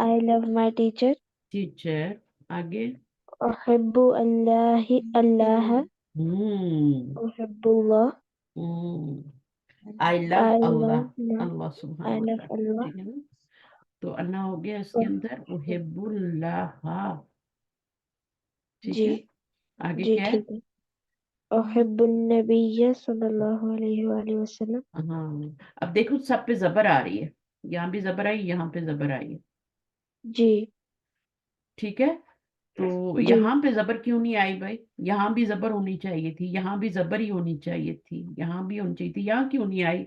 I love my teacher. teacher. آگے. أحب الله. أحب الله. I love I Allah, love my. Allah I سبحانہ love وتعالی. Allah. ٹھیک ہے نا. تو اللہ ہو گیا اس کے اندر احب اللہ. ٹھیک جی ہے. آگے جی کیا ہے؟ ٹھیک ہے. أحب النبي صلى الله عليه وآله وسلم. ہاں. اب دیکھو سب پہ زبر آ رہی ہے، یہاں بھی زبر آئی، یہاں پہ زبر آئی ہے. جی ٹھیک ہے. تو جی یہاں پہ زبر کیوں نہیں آئی بھائی؟ یہاں بھی زبر ہونی چاہیے تھی، یہاں بھی زبر ہی ہونی چاہیے تھی، یہاں بھی ہونی چاہیے تھی، یہاں کیوں نہیں آئی؟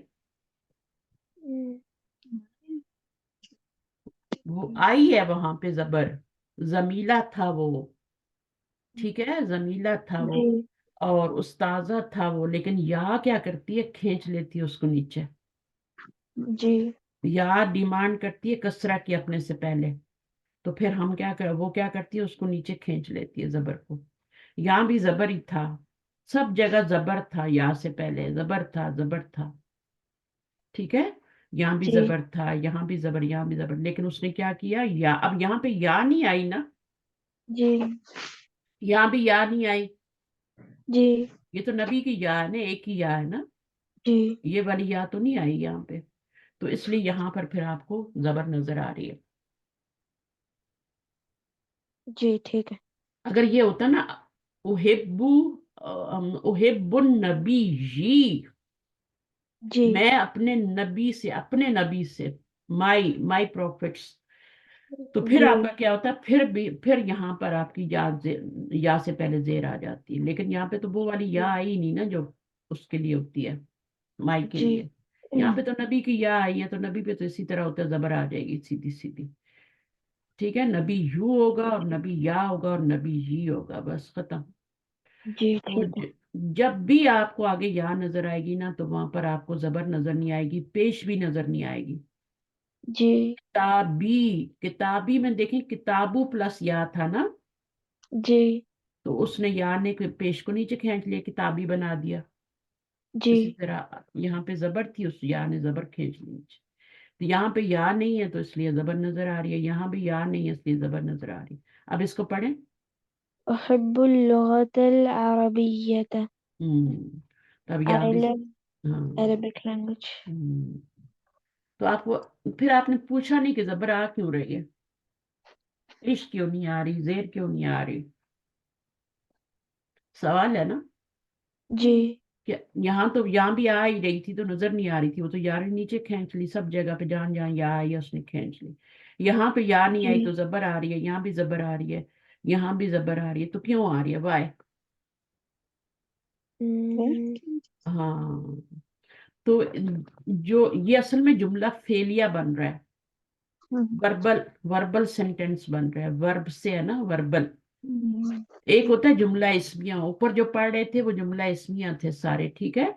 وہ آئی ہے وہاں پہ زبر، زمیلہ تھا وہ. ٹھیک ہے، زمیلہ تھا وہ، جی اور استاذہ تھا وہ. لیکن یا کیا کرتی ہے؟ کھینچ لیتی ہے اس کو نیچے. جی یا ڈیمانڈ کرتی ہے کسرہ کی اپنے سے پہلے، تو پھر ہم کیا وہ کیا کرتی ہے؟ اس کو نیچے کھینچ لیتی ہے زبر کو. یہاں بھی زبر ہی تھا، سب جگہ زبر تھا، یا سے پہلے زبر تھا، زبر تھا. ٹھیک ہے. یہاں بھی جی زبر تھا، یہاں بھی زبر، یہاں بھی زبر. لیکن اس نے کیا کیا؟ یا. اب یہاں پہ یا نہیں آئی نا، جی یہاں بھی یا نہیں آئی. جی یہ تو نبی کی یا ہے نا، ایک ہی یا ہے نا، جی یہ والی یا تو نہیں آئی یہاں پہ. تو اس لیے یہاں پر پھر آپ کو زبر نظر آ رہی ہے. جی ٹھیک ہے. اگر یہ ہوتا نا احب النبی جی، جی میں اپنے نبی سے، اپنے نبی سے، مائی پروفٹس، تو پھر جی آپ کا کیا ہوتا ہے، پھر یہاں پر آپ کی یا سے پہلے زیر آ جاتی ہے، لیکن یہاں پہ تو وہ والی یا آئی نہیں نا جو اس کے لیے ہوتی ہے، مائی کے جی لیے. یہاں پہ تو نبی کی یا آئی ہے، تو نبی پہ تو اسی طرح ہوتا ہے، زبر آ جائے گی سیدھی سیدھی. ٹھیک ہے، نبی یو ہوگا اور نبی یا ہوگا اور نبی جی ہوگا، بس ختم. جی تو ٹھیک ہے. جب بھی آپ کو آگے یا نظر آئے گی نا، تو وہاں پر آپ کو زبر نظر نہیں آئے گی، پیش بھی نظر نہیں آئے گی. جی کتابی میں دیکھیں، کتابو پلس یا تھا نا، جی تو اس نے یا نے پیش کو نیچے کھینچ لیا، کتابی بنا دیا. جی اسی طرح یہاں پہ زبر تھی، اس یا نے زبر کھینچ لی نیچے. تو یہاں پہ یا نہیں ہے تو اس لیے زبر نظر آ رہی ہے، یہاں بھی یا نہیں ہے اس لیے زبر نظر آ رہی ہے. اب اس کو پڑھیں. أحب اللغة العربية. تو اب یہاں I بھی love ہاں. Arabic language. ہم، تو آپ کو پھر آپ نے پوچھا نہیں کہ زبر آ کیوں رہی ہے، عشق کیوں نہیں آ رہی، زیر کیوں نہیں آ رہی، سوال ہے نا. جی کہ یہاں تو یہاں بھی آ ہی رہی تھی تو نظر نہیں آ رہی تھی، وہ تو یار نیچے کھینچ لی، سب جگہ پہ جہاں جہاں یا آئی اس نے کھینچ لی. یہاں پہ یا نہیں آئی جی تو زبر آ رہی ہے، یہاں بھی زبر آ رہی ہے، یہاں بھی زبر آ رہی ہے، تو کیوں آ رہی ہے، وائے. ہاں. تو جو یہ اصل میں جملہ فعلیہ بن رہا ہے، وربل سینٹینس بن رہا ہے، ورب سے ہے نا، وربل. ایک ہوتا ہے جملہ اسمیہ، اوپر جو پڑھ رہے تھے وہ جملہ اسمیہ تھے سارے، ٹھیک ہے.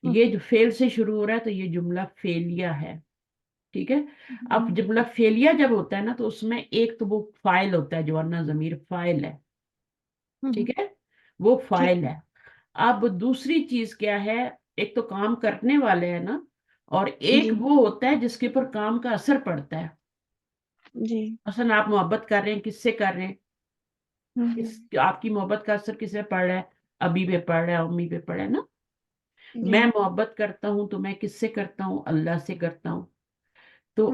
یہ جو فعل سے شروع ہو رہا ہے تو یہ جملہ فعلیہ ہے، ٹھیک ہے. اب جملہ فعلیہ جب ہوتا ہے نا تو اس میں ایک تو وہ فاعل ہوتا ہے، جو ورنہ ضمیر فاعل ہے، ٹھیک ہے، وہ فاعل ہے. اب دوسری چیز کیا ہے، ایک تو کام کرنے والے ہیں نا، اور ایک جی وہ ہوتا ہے جس کے اوپر کام کا اثر پڑتا ہے. جی مثلا آپ محبت کر رہے ہیں، کس سے کر رہے ہیں، آپ کی محبت کا اثر کس پہ پڑ رہا ہے، ابی پہ پڑ رہا ہے، امی پہ پڑ رہا ہے نا. جی میں محبت کرتا ہوں تو میں کس سے کرتا ہوں، اللہ سے کرتا ہوں. تو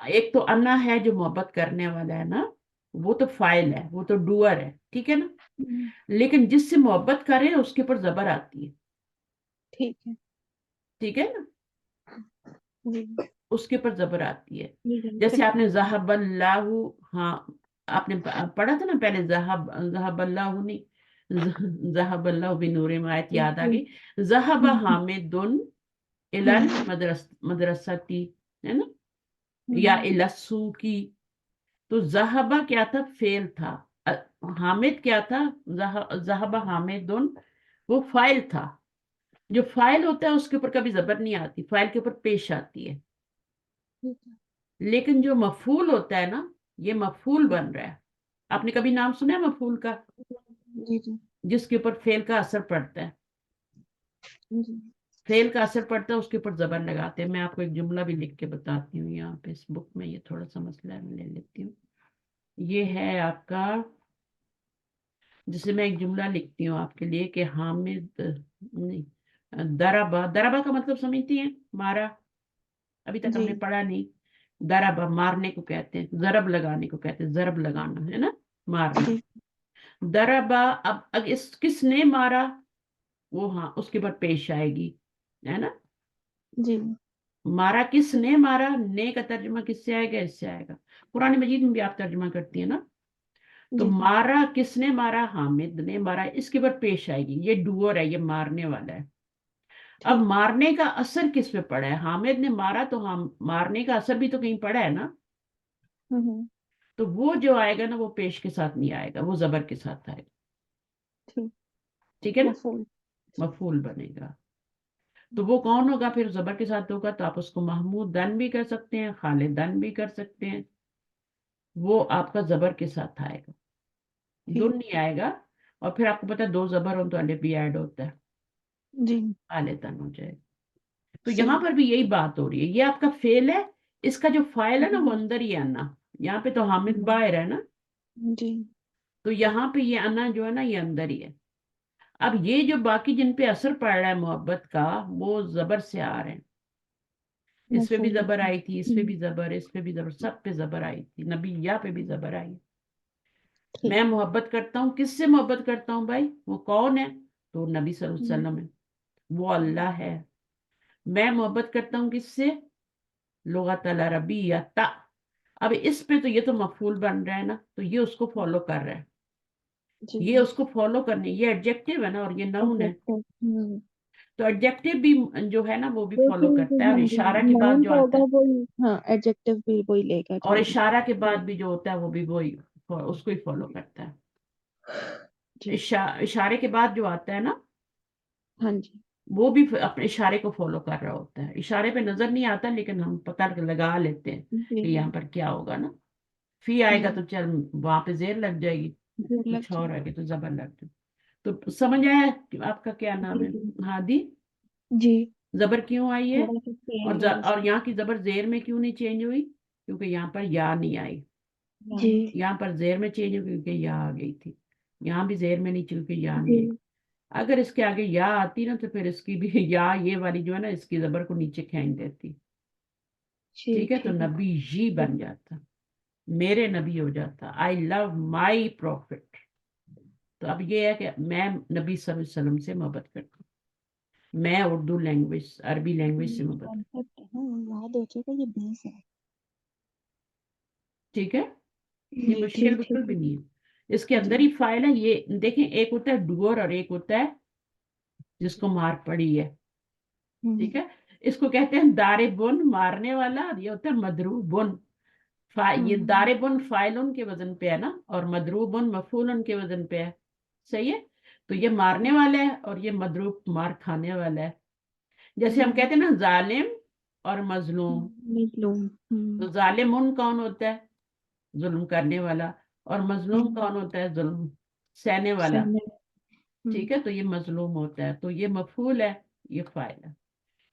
ایک تو انا ہے جو محبت کرنے والا ہے نا، وہ تو فاعل ہے، وہ تو ڈوئر ہے، ٹھیک ہے نا. لیکن جس سے محبت کرے اس کے اوپر زبر آتی ہے، ٹھیک ہے. ٹھیک ہے نا، جی اس کے اوپر زبر آتی ہے. جی جیسے آپ نے ذہب اللہ، ہاں آپ نے پڑھا تھا نا پہلے، ذہب اللہ نہیں، ذہب اللہ بنور میں، آیت یاد آ گئی. ذہب حامد الال مدرستی، ہے نا، یا السو کی. تو ذہبہ کیا تھا، فعل تھا. حامد کیا تھا، ذہبہ حامد، وہ فاعل تھا. جو فاعل ہوتا ہے اس کے اوپر کبھی زبر نہیں آتی، فاعل کے اوپر پیش آتی ہے. لیکن جو مفعول ہوتا ہے نا، یہ مفعول بن رہا ہے. آپ نے کبھی نام سنا ہے مفعول کا، جی جی جس کے اوپر فعل کا اثر پڑتا ہے، جی فعل کا اثر پڑتا ہے اس کے اوپر زبر لگاتے ہیں. میں آپ کو ایک جملہ بھی لکھ کے بتاتی ہوں یہاں پہ اس بک میں، یہ تھوڑا سا مسئلہ ہے، میں لے لیتی ہوں. یہ ہے آپ کا، جسے میں ایک جملہ لکھتی ہوں آپ کے لیے کہ حامد نہیں، دربا کا مطلب سمجھتی ہیں، مارا. ابھی تک ہم جی نے پڑھا نہیں. دربا مارنے کو کہتے ہیں، ضرب لگانے کو کہتے ہیں، ضرب لگانا ہے نا، مارنا. جی دربا، اب کس نے مارا، وہ ہاں اس کے بعد پیش آئے گی، ہے نا. جی مارا کس نے مارا، نے کا ترجمہ کس سے آئے گا، اس سے آئے گا. قرآن مجید میں بھی آپ ترجمہ کرتی ہیں نا. تو جی مارا کس نے مارا، حامد نے مارا، اس کے بعد پیش آئے گی، یہ ڈوور ہے، یہ مارنے والا ہے. اب ٹھیک. مارنے کا اثر کس پہ پڑا ہے، حامد نے مارا تو مارنے کا اثر بھی تو کہیں پڑا ہے نا. تو وہ جو آئے گا نا وہ پیش کے ساتھ نہیں آئے گا، وہ زبر کے ساتھ آئے گا، ٹھیک. ٹھیک ہے نا، مفعول. مفعول بنے گا. تو وہ کون ہوگا پھر، زبر کے ساتھ ہوگا، تو آپ اس کو محمود دن بھی کر سکتے ہیں، خالدن بھی کر سکتے ہیں. وہ آپ کا زبر کے ساتھ آئے گا، ٹھیک. دن نہیں آئے گا. اور پھر آپ کو پتا دو زبر ہوں تو الف بھی ایڈ ہوتا ہے، جی خالدن ہو جائے گا. تو یہاں صحیح. پر بھی یہی بات ہو رہی ہے، یہ آپ کا فعل ہے، اس کا جو فاعل ہے نا وہ اندر ہی ہے انا. یہاں پہ تو حامد باہر ہے نا، جی تو یہاں پہ یہ انا جو ہے نا یہ اندر ہی ہے. اب یہ جو باقی جن پہ اثر پڑ رہا ہے محبت کا، وہ زبر سے آ رہے ہیں. اس پہ بھی مفعول. زبر آئی تھی، اس پہ بھی زبر، اس پہ بھی زبر، سب پہ زبر آئی تھی، نبی یا پہ بھی زبر آئی. ٹھیک. میں محبت کرتا ہوں، کس سے محبت کرتا ہوں بھائی، وہ کون ہے، تو نبی صلی اللہ علیہ وسلم ہے، وہ اللہ ہے. میں محبت کرتا ہوں کس سے، لغت العربیہ. اب اس پہ تو یہ تو مفعول بن رہا ہے نا، تو یہ اس کو فالو کر رہا ہے، جی یہ اس کو فالو کرنے، یہ ایڈجیکٹو ہے نا اور یہ ناؤن ہے، ایڈجیکٹو تو ایڈجیکٹو بھی جو ہے نا وہ بھی تو فالو پھر کرتا ہے، اور ہاں جی اشارہ کے بعد ناؤن جو جو آتا ہوگا ہے، وہی، ہاں ایڈجیکٹو بھی وہی لے گا اور جو اشارہ کے بعد بھی جو ہوتا ہے وہ بھی وہی اس کو ہی فالو کرتا ہے. جی اشارے کے بعد جو آتا ہے نا ہاں جی وہ بھی اپنے اشارے کو فالو کر رہا ہوتا ہے، اشارے پہ نظر نہیں آتا لیکن ہم پتہ لگا لیتے ہیں جی کہ یہاں پر کیا ہوگا نا. فی آئے گا تو چل وہاں پہ زیر لگ جائے گی، لگ کچھ اور آئے گی تو زبر لگ جائے. تو سمجھ آیا کہ آپ کا کیا نام جی ہے؟ جی ہادی. جی زبر کیوں آئی ہے؟ تھوڑا سا فیل ہے بس اور یہاں کی زبر زیر میں کیوں نہیں چینج ہوئی؟ کیونکہ یہاں پر یا نہیں آئی. جی یہاں پر زیر میں چینج ہوئی کیونکہ یا آ گئی تھی، یہاں بھی زیر میں نہیں چونکہ یا نہیں جی آئی. اگر اس کے آگے یا آتی نا تو پھر اس کی بھی یا یہ والی جو ہے نا اس کی زبر کو نیچے کھینچ دیتی. ٹھیک ہے، تو نبی جی بن جاتا، میرے نبی ہو جاتا. آئی لو مائی پروفٹ. تو اب یہ ہے کہ میں نبی صلی اللہ علیہ وسلم سے محبت کرتا ہوں، میں اردو لینگویج عربی لینگویج سے محبت کرتا کانسیپٹ ہے نا یاد ہو جائے گا یہ بیس ہے. ہوں. ٹھیک ہے، یہ جی مشکل ٹھیک بالکل ہے بھی نہیں ہے، اس کے جی اندر ہی فائل ہے. یہ دیکھیں ایک ہوتا ہے ڈوور اور ایک ہوتا ہے جس کو مار پڑی ہے. ٹھیک ہے، اس کو کہتے ہیں دارے بن مارنے والا، اور یہ ہوتا ہے مدروب بن. یہ دارے بن فائلن کے وزن پہ ہے نا، اور مدروب بن مفعولن کے وزن پہ ہے. صحیح ہے، تو یہ مارنے والا ہے اور یہ مدروب مار کھانے والا ہے. جیسے ہم کہتے ہیں نا ظالم اور مظلوم، مظلوم تو ظالم کون ہوتا ہے؟ ظلم کرنے والا. اور مظلوم کون ہوتا ہے؟ ظلم سہنے والا. ٹھیک ہے، تو یہ مظلوم ہوتا ہے، تو یہ مفعول ہے، یہ فاعل ہے.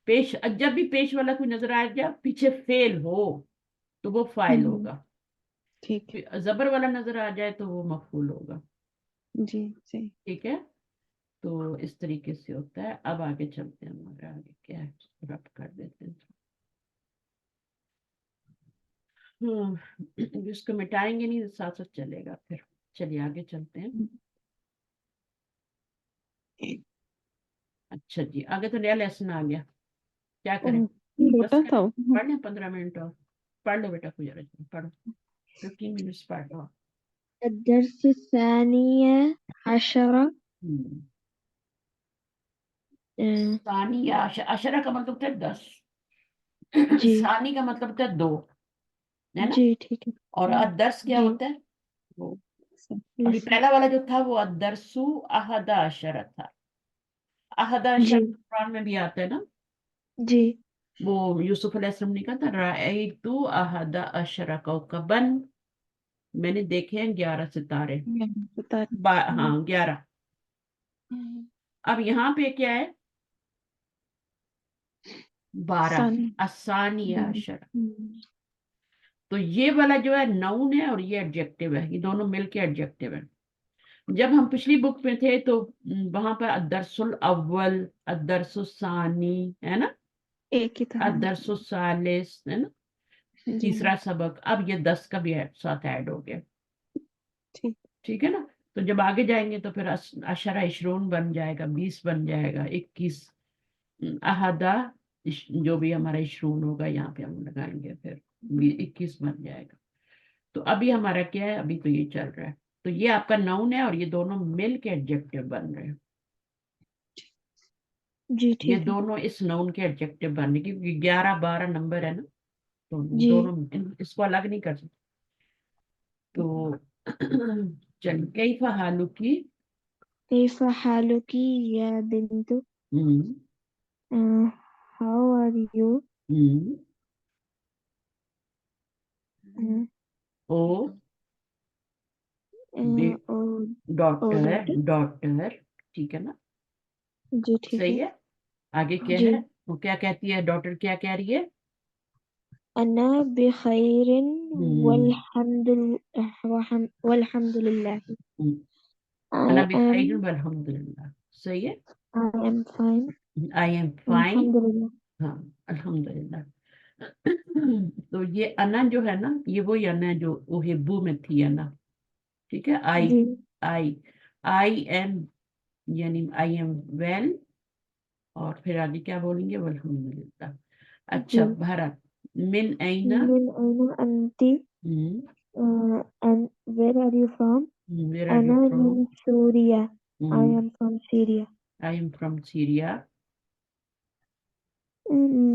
پیش جب بھی پیش والا کوئی نظر آئے گا پیچھے فعل ہو تو وہ فاعل ہوگا، ٹھیک ہے زبر والا نظر آ جائے تو وہ مفعول ہوگا. جی صحیح. ٹھیک ہے، تو اس طریقے سے ہوتا ہے. اب آگے چلتے ہیں، ہمارے آگے کیا ہے رب کر دیتے ہیں. جس کو مٹائیں گے نہیں ساتھ ساتھ چلے گا پھر. چلیے آگے چلتے ہیں. اچھا جی، آگے تو نیا لیسن آ گیا، کیا کریں؟ چھوٹا 10 تھا منٹ پڑھ لیں، 15 منٹ اور پڑھ لو بیٹا، کوئی عرض نہیں، پڑھو 15 منٹس پڑھ لو. الدرس الثاني عشر ثانی عشرہ کا مطلب ہوتا ہے 10، جی ثانی کا مطلب ہوتا ہے 2، ہے نا؟ جی ٹھیک ہے اور الدرس کیا جی ہوتا ہے؟ وہ ابھی پہلا والا جو تھا وہ الدرسو احد عشرہ تھا. احد عشرہ جی قرآن میں بھی آتا ہے نا، جی وہ یوسف علیہ السلام نے کہا تھا رأیت احد عشرہ کوکبا، میں نے دیکھے ہیں 11 ستارے. بتا ہاں 11. اب یہاں پہ کیا ہے؟ 12. ثانی الثانی عشرہ. تو یہ والا جو ہے نون ہے اور یہ ایڈجیکٹو ہے، یہ دونوں مل کے ایڈجیکٹو ہے. جب ہم پچھلی بک میں تھے تو وہاں پر الدرس الاول، الدرس الثانی، ہے نا، ایک ہی تھا الدرس الثالث، ہے نا، جی تیسرا سبق. اب یہ 10 کا بھی ساتھ ایڈ ہو گیا. ٹھیک ٹھیک ہے نا، تو جب آگے جائیں گے تو پھر عشرہ 20 بن جائے گا، 20 بن جائے گا، 21. احدہ جو بھی ہمارا 20 ہوگا یہاں پہ ہم لگائیں گے پھر 21 بن جائے گا. تو ابھی ہمارا کیا ہے؟ ابھی تو یہ چل رہا ہے، تو یہ آپ کا ناؤن ہے اور یہ دونوں مل کے ایڈجیکٹو بن رہے ہیں. جی یہ ٹھیک ہے دونوں اس ناؤن کے ایڈجیکٹو بننے کی، کیونکہ 11 12 نمبر ہے نا، تو جی دونوں اس کو الگ نہیں کر سکتے. تو چل کیف حالکی، كيف حالك يا بنت how are you O or daughter, daughter daughter. ٹھیک ہے نا، جی ٹھیک ہے صحیح ہے. آگے کیا جی ہے؟ وہ کیا کہتی ہے ڈاٹر؟ کیا کہہ رہی ہے؟ أنا بخير ہم، والحمد لله. انا I بخیر am والحمد للہ. صحیح ہے، fine آئی ایم فائن. والحمد لله. ہاں الحمد للہ. تو یہ انا جو ہے نا، یہ وہی انا ہے جو احبو میں تھی انا. ٹھیک ہے، آئی جی آئی آئی ایم، یعنی آئی ایم ویل، اور پھر آگے کیا بولیں گے؟ والحمد للہ. جی اچھا بھارت، من أين من أين أنت and where are you from where are you أنا from من Surya I am from Syria I am from Syria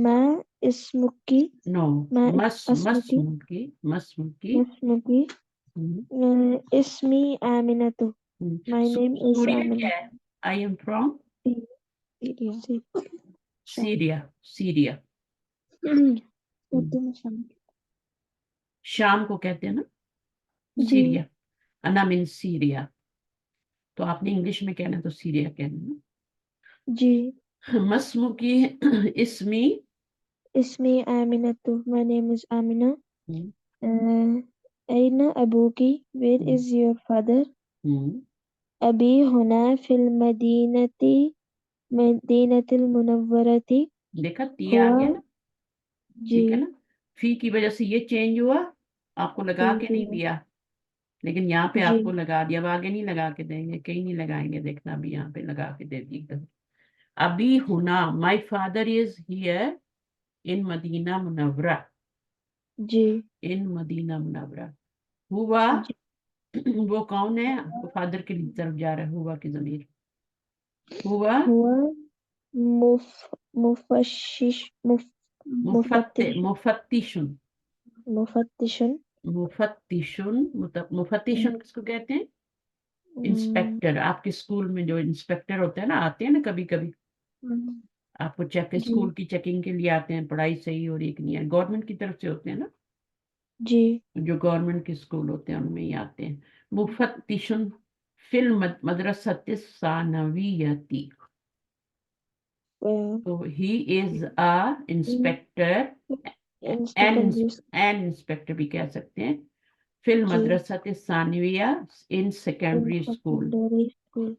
ما اسمك no ما اسمك مسموكي اسمي آمنة my name is सूर्य آمنة क्या है I am from Syria शाम को कहते हैं ना जी सीरिया अना मीन सीरिया तो आपने इंग्लिश में कहना तो सीरिया कहना जी मस्मुकी इसमी اسمي آمنة my name is آمنة أين أبوك where is your father أبي هنا في مدينة المنورة देखा ती आ गया هو ना जी ठीक है ना फी की वजह से ये चेंज हुआ आपको लगा चेंज के नहीं हुआ दिया लेकिन यहाँ पे जी आपको लगा दिया अब आगे नहीं लगा के देंगे कहीं नहीं लगाएंगे देखना अभी यहाँ पे लगा के दे दी एकदम अभी हुना my father is here in Madina Munawwara जी इन मदीना मुनव्वरा हुआ जी वो कौन है फादर की तरफ जा रहा है हुआ की जमीर हुआ هو مفتش मुफत्तिशुन مفتش मुफत्तिशुन किसको कहते हैं इंस्पेक्टर आपके स्कूल में जो इंस्पेक्टर होते हैं ना आते हैं ना कभी कभी आपको चेक जी स्कूल की चेकिंग के लिए आते हैं पढ़ाई सही हो रही है कि नहीं है गवर्नमेंट की तरफ से होते हैं ना जी जो गवर्नमेंट के स्कूल होते हैं उनमें ही आते हैं मुफत्तिशुन फिल मदरसत सानवियती तो he is a inspector in an secondary an inspector भी कह सकते हैं फिल जी मदरसत सानविया in in secondary school secondary school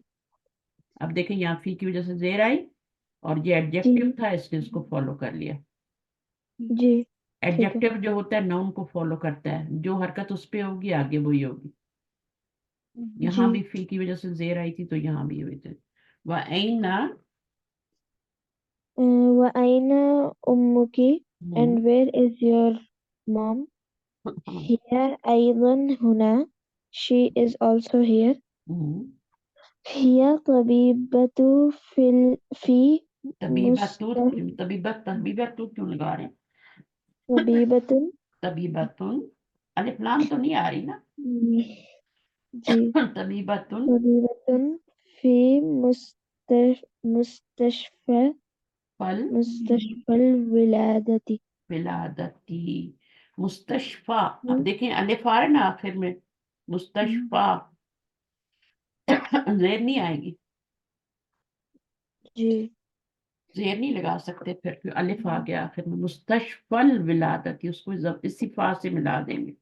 अब देखें यहाँ फी की वजह से जेर आई और ये जी एडजेक्टिव था इसने इसको फॉलो कर लिया जी ठीक है एडजेक्टिव जो होता है नाउन को फॉलो करता है जो हरकत उस पे होगी आगे वही होगी यहाँ भी जी फी की वजह से जेर आई थी तो यहाँ भी हुई थी वह ऐना وأين أمك and where is your mom هي أيضا هنا she is also here هي طبيبة في तबीबत क्यों लगा रहे हैं طبيبة तबीबतुन अलिफ लाम तो नहीं आ रही ना जी तबीबतुन طبيبة في مستشفى फल الولادة विलादती मुस्तशफा अब देखें अलिफ आ रहा है ना आखिर में मुस्तशफा जेर नहीं आएगी जी जेर नहीं लगा सकते फिर क्यों अलिफ आ गया आखिर में मुस्तशफल विलादती उसको इसी फा से मिला देंगे जी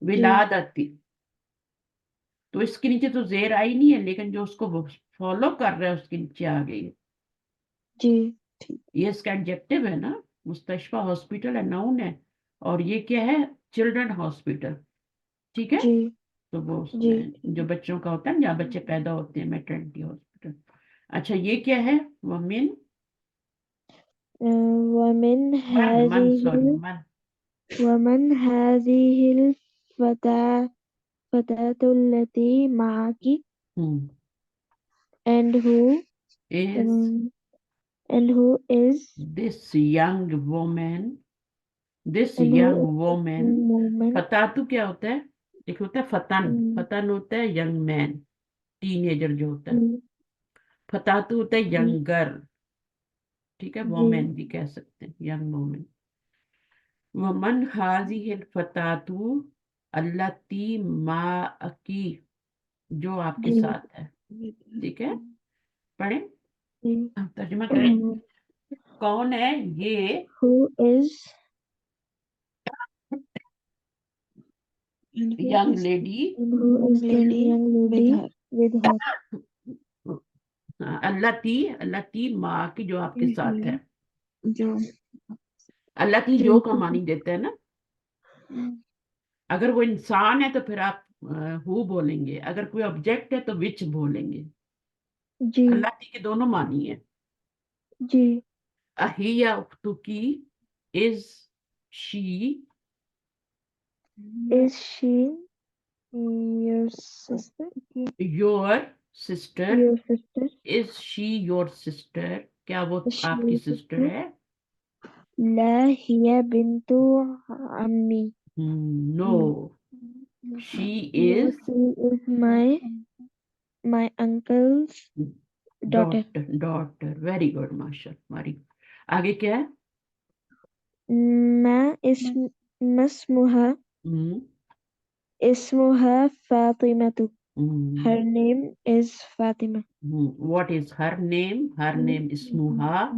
विलादती तो इसके नीचे तो जेर आई नहीं है लेकिन जो उसको फॉलो कर रहा है उसके नीचे आ गई है जी ये इसका एडजेक्टिव है ना मुस्तशफा हॉस्पिटल है नाउन है और ये क्या है चिल्ड्रन हॉस्पिटल ठीक है जी तो वो जी उसमें जो बच्चों का होता है ना जहाँ बच्चे पैदा होते हैं मैटरनिटी हॉस्पिटल अच्छा ये क्या है वमिन ومن मन هذه सॉरी मन ومن هذه الفتاة التي معك and who is and who is this young woman this and young who is woman woman फतातु क्या होता है एक होता है फतन फतन होता है यंग मैन टीनेजर जो होता है फतातु होता है यंग गर्ल ठीक है जी वोमेन भी कह सकते हैं यंग वोमेन वमन हाजिहिल फतातु अल्लती माअकी जो आपके जी साथ है ठीक है पढ़े जी तर्जुमा करें कौन है ये who is young lady and who is the young lady with her अल्लती माँ की जो आपके साथ है जो अल्लती जी जो का मानी देता है ना अगर वो इंसान है तो फिर आप हु बोलेंगे अगर कोई ऑब्जेक्ट है तो विच बोलेंगे जी अल्लाती के दोनों मानी है जी अहिया उख्तुकी is she Is she your sister? your sister? Your sister? Is she your sister? क्या वो Is she आपकी your सिस्टर sister? है? لا هي بنت عمي. No, she No, is she is my uncle's daughter. daughter. Very good, माशाल्लाह. very good. आगे क्या है? ما اسمها हम्म, اسمها فاطمة. हम्म, Her name is Fatima. What is her name? Her name is Ismuha.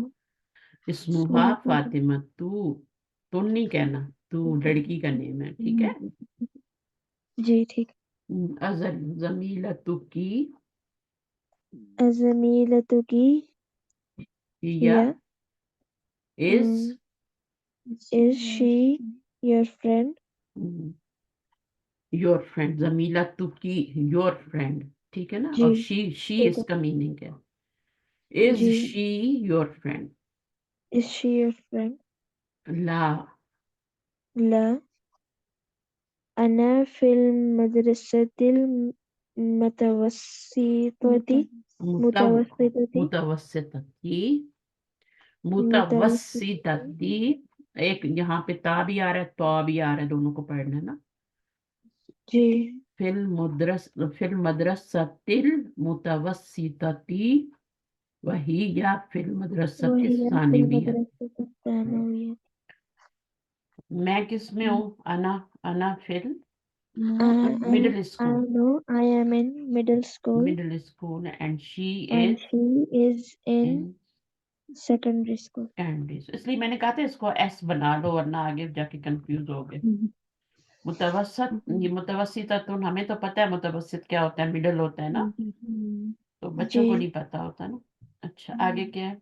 Ismuha اسمها فاطمة. फातिमा. तू नहीं कहना, तू लड़की का नेम है, ठीक है? जी ठीक. अजल जमीलतु की زميلتك हिया هي is is she your friend? your friend. जमीलतु की your friend, ठीक है ना? जी और she ठीक है. इसका मीनिंग है. Is ji. she your friend? Is she your friend? لا. لا. أنا في المدرسة المتوسطة. متوسطة. मुतवस्सितती متوسطة. मुतवस्सितती. एक यहाँ पे ता भी आ रहा है, तो भी आ रहा है, दोनों को पढ़ना है ना. जी. फिल मदरसतिल मुतवस्सितती वही या फिल मदरसत وهي في सानिवियत. المدرسة الثانوية. मैं किस में हूँ? अना फिल I middle school. know I am in middle school middle school and she and is she is in in secondary school. Candies. इसलिए मैंने कहा था इसको एस बना लो, वरना आगे जाके कंफ्यूज हो गए. मुतवसत, ये मुतवस्सिततुन हमें तो पता है मुतवस्सित क्या होता है, मिडल होता है ना, तो बच्चों को जी. नहीं पता होता ना. अच्छा, आगे क्या है?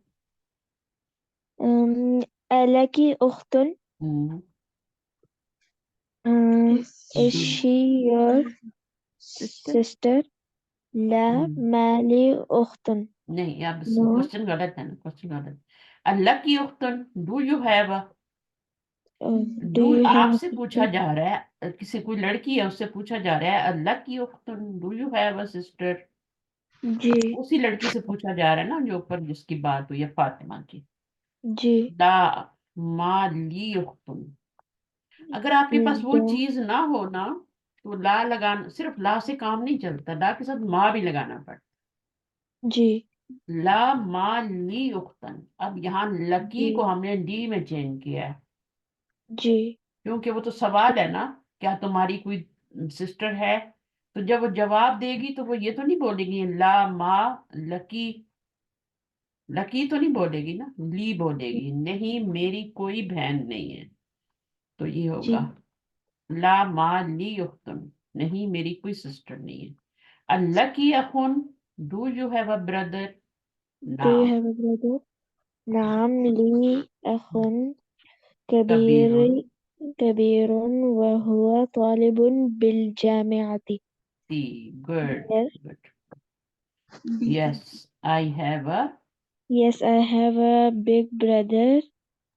ألك أخت? हम्म, Is दू- she your sister? لا हम्म, ما لي أخت. नहीं, अब No. क्वेश्चन गलत है ना, क्वेश्चन गलत. अल्लाह की उख्तन, do you have a. Do you have a आपसे पूछा sister? जा रहा है, किसी कोई लड़की है उससे पूछा जा रहा है अल्लाह की उख्तन, do you have a sister. जी. उसी लड़की से पूछा जा रहा है ना जो ऊपर जिसकी बात हुई है, फातिमा की. जी. ला मा ली उख्तुन. अगर आपके पास वो No. चीज ना हो ना, तो ला लगाना, सिर्फ ला से काम नहीं चलता, ला के साथ माँ भी लगाना पड़ता. जी. ला मा ली उख्तन. अब यहाँ लकी जी. को हमने डी में चेंज किया है, जी. क्योंकि वो तो सवाल है ना, क्या तुम्हारी कोई सिस्टर है. तो जब वो जवाब देगी तो वो ये तो नहीं बोलेगी ला मा लकी. लकी तो नहीं बोलेगी ना, ली बोलेगी. नहीं, मेरी कोई बहन नहीं है, तो ये जी. होगा ला मा ली उख्तुन. नहीं, मेरी कोई सिस्टर नहीं है. अल्लाह की अखुन, do you have a brother. Do you नाम have a brother? نعم لي أخ कबीर. كبير. كبير وهو طالب بالجامعة. सी. Good. Yes. Good. Yes, I have a. Yes, I have a big brother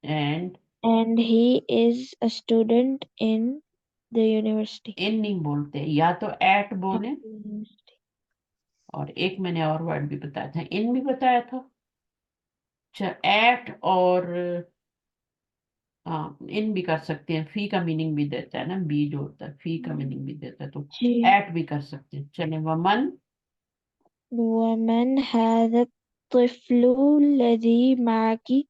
and and he is a student in the university. In नहीं बोलते, या तो एट At बोले. the university. और एक मैंने और वर्ड भी बताया था, इन भी बताया था. अच्छा, एट और हाँ, इन भी कर सकते हैं. फी का मीनिंग भी देता है ना, बी जो होता है फी का मीनिंग भी देता है, तो जी. एट भी कर सकते हैं. चले, वमन. ومن هذا الطفل الذي معك?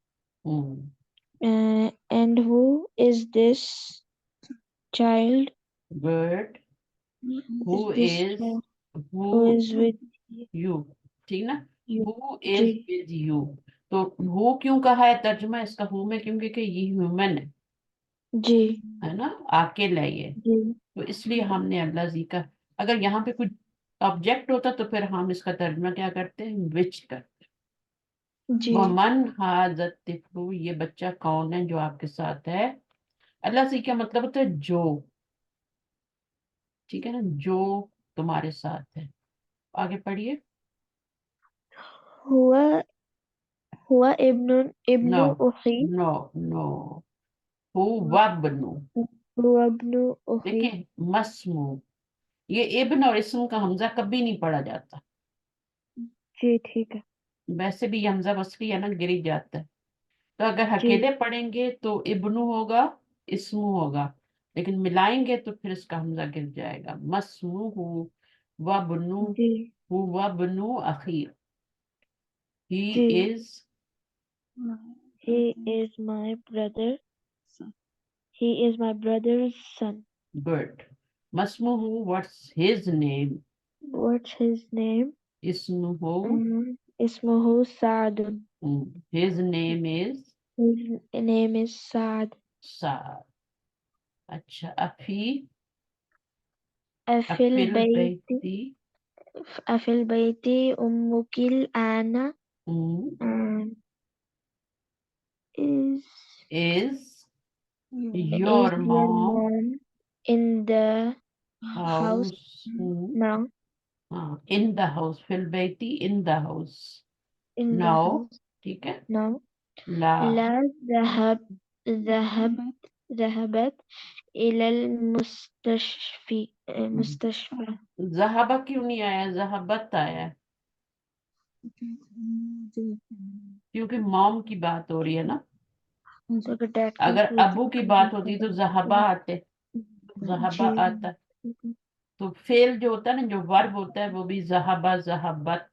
And who is this child? Good. Who This is child who who is with you. ठीक ना. you? हु जी. Is with you. तो हु क्यों कहा है तर्जुमा इसका हु में, क्योंकि कि ये ह्यूमन जी. है ना, अकेला ये. जी. तो इसलिए हमने अल्लाह जी का, अगर यहाँ पे कुछ ऑब्जेक्ट होता तो फिर हम इसका तर्जुमा क्या करते हैं, विच करते. जी. वमन हाजत तिफलु, ये बच्चा कौन है जो आपके साथ है. अल्लाह से क्या मतलब होता है, जो. ठीक है ना, जो तुम्हारे साथ है. आगे पढ़िए. هو ابن नो. أخي. नो. नो. हुवब्नु, هو ابن أخي. देखिए मस्मू, ये इब्न और इस्म का हमजा कभी नहीं पढ़ा जाता, जी ठीक है। वैसे भी ये हमजा वस्ली है ना, गिर ही जाता है। तो अगर जी अकेले पढ़ेंगे तो इब्नु होगा, इस्मु होगा, लेकिन मिलाएंगे तो फिर इसका हमजा गिर जाएगा। मस्मुहु वब्नु, जी हुवब्नु अखी, ही जी। Is He is my brother. He is my brother's son. Good. मस्मुहु, what's his name? What's his name? इस्मुहु, اسمه سعد. His name is His name is Saad. Saad. अच्छा, अफी, أفي अफिल البيت बैती, أفي البيت أمك الآن is is is your your mom mom in the house house? now? In the house, फिल बैती, in the house। In the No, house ठीक है। now. ला, لا ذهبت إلى المستشفى. जहाबा क्यों नहीं आया, जहाबत आया है? क्योंकि मॉम की बात हो रही है ना। So the dad का अगर कोई अबू की बात होती तो जहाबा आते, जहाबा जी आता। तो फेल जो होता है ना, जो वर्ब होता है वो भी जहाबा, जहाबत,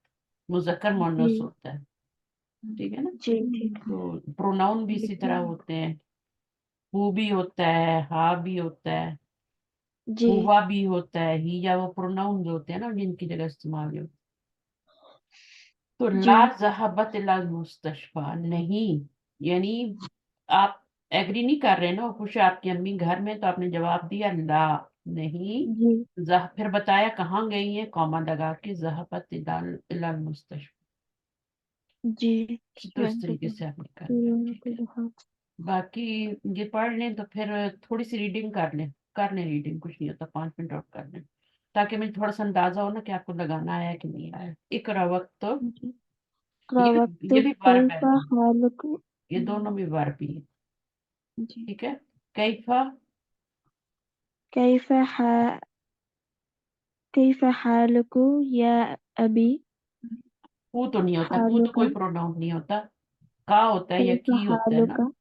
मुजक्कर जी मुअन्नस होता है, ठीक है ना। जी ठीक है। तो प्रोनाउन भी इसी तरह होते हैं, हु भी होता है, हा भी होता है, जी हुआ भी होता है, ही, या वो प्रोनाउन जो होते हैं ना जिनकी जगह इस्तेमाल होते हैं। तो जी ला ज़हबत इलल मुस्तशफा नहीं, यानी आप एग्री नहीं कर रहे ना, वो खुश है आपकी अम्मी घर में, तो आपने जवाब दिया ला, नहीं। जी फिर बताया कहाँ गई है, कॉमा लगा के, ज़हबत इलल इलल मुस्तशफा। जी तो इस तरीके से आपने करना है, ठीक है। बाकी ये पढ़ लें तो फिर थोड़ी सी रीडिंग कर लें रीडिंग, कुछ नहीं होता, 5 मिनट और कर लें, ताकि मुझे थोड़ा सा अंदाजा हो ना कि आपको लगाना आया है कि नहीं आया। इकरा वक्त, ये वक्त ये भी वर्ब है, कैफा हालक ये दोनों भी वर्ब ही है, जी ठीक है। कैफा, कैफा कैफा हालक या अबी हु तो नहीं होता, हु तो हालुका कोई प्रोनाउन नहीं होता, का होता है या कैफा की होता है ना। हालुका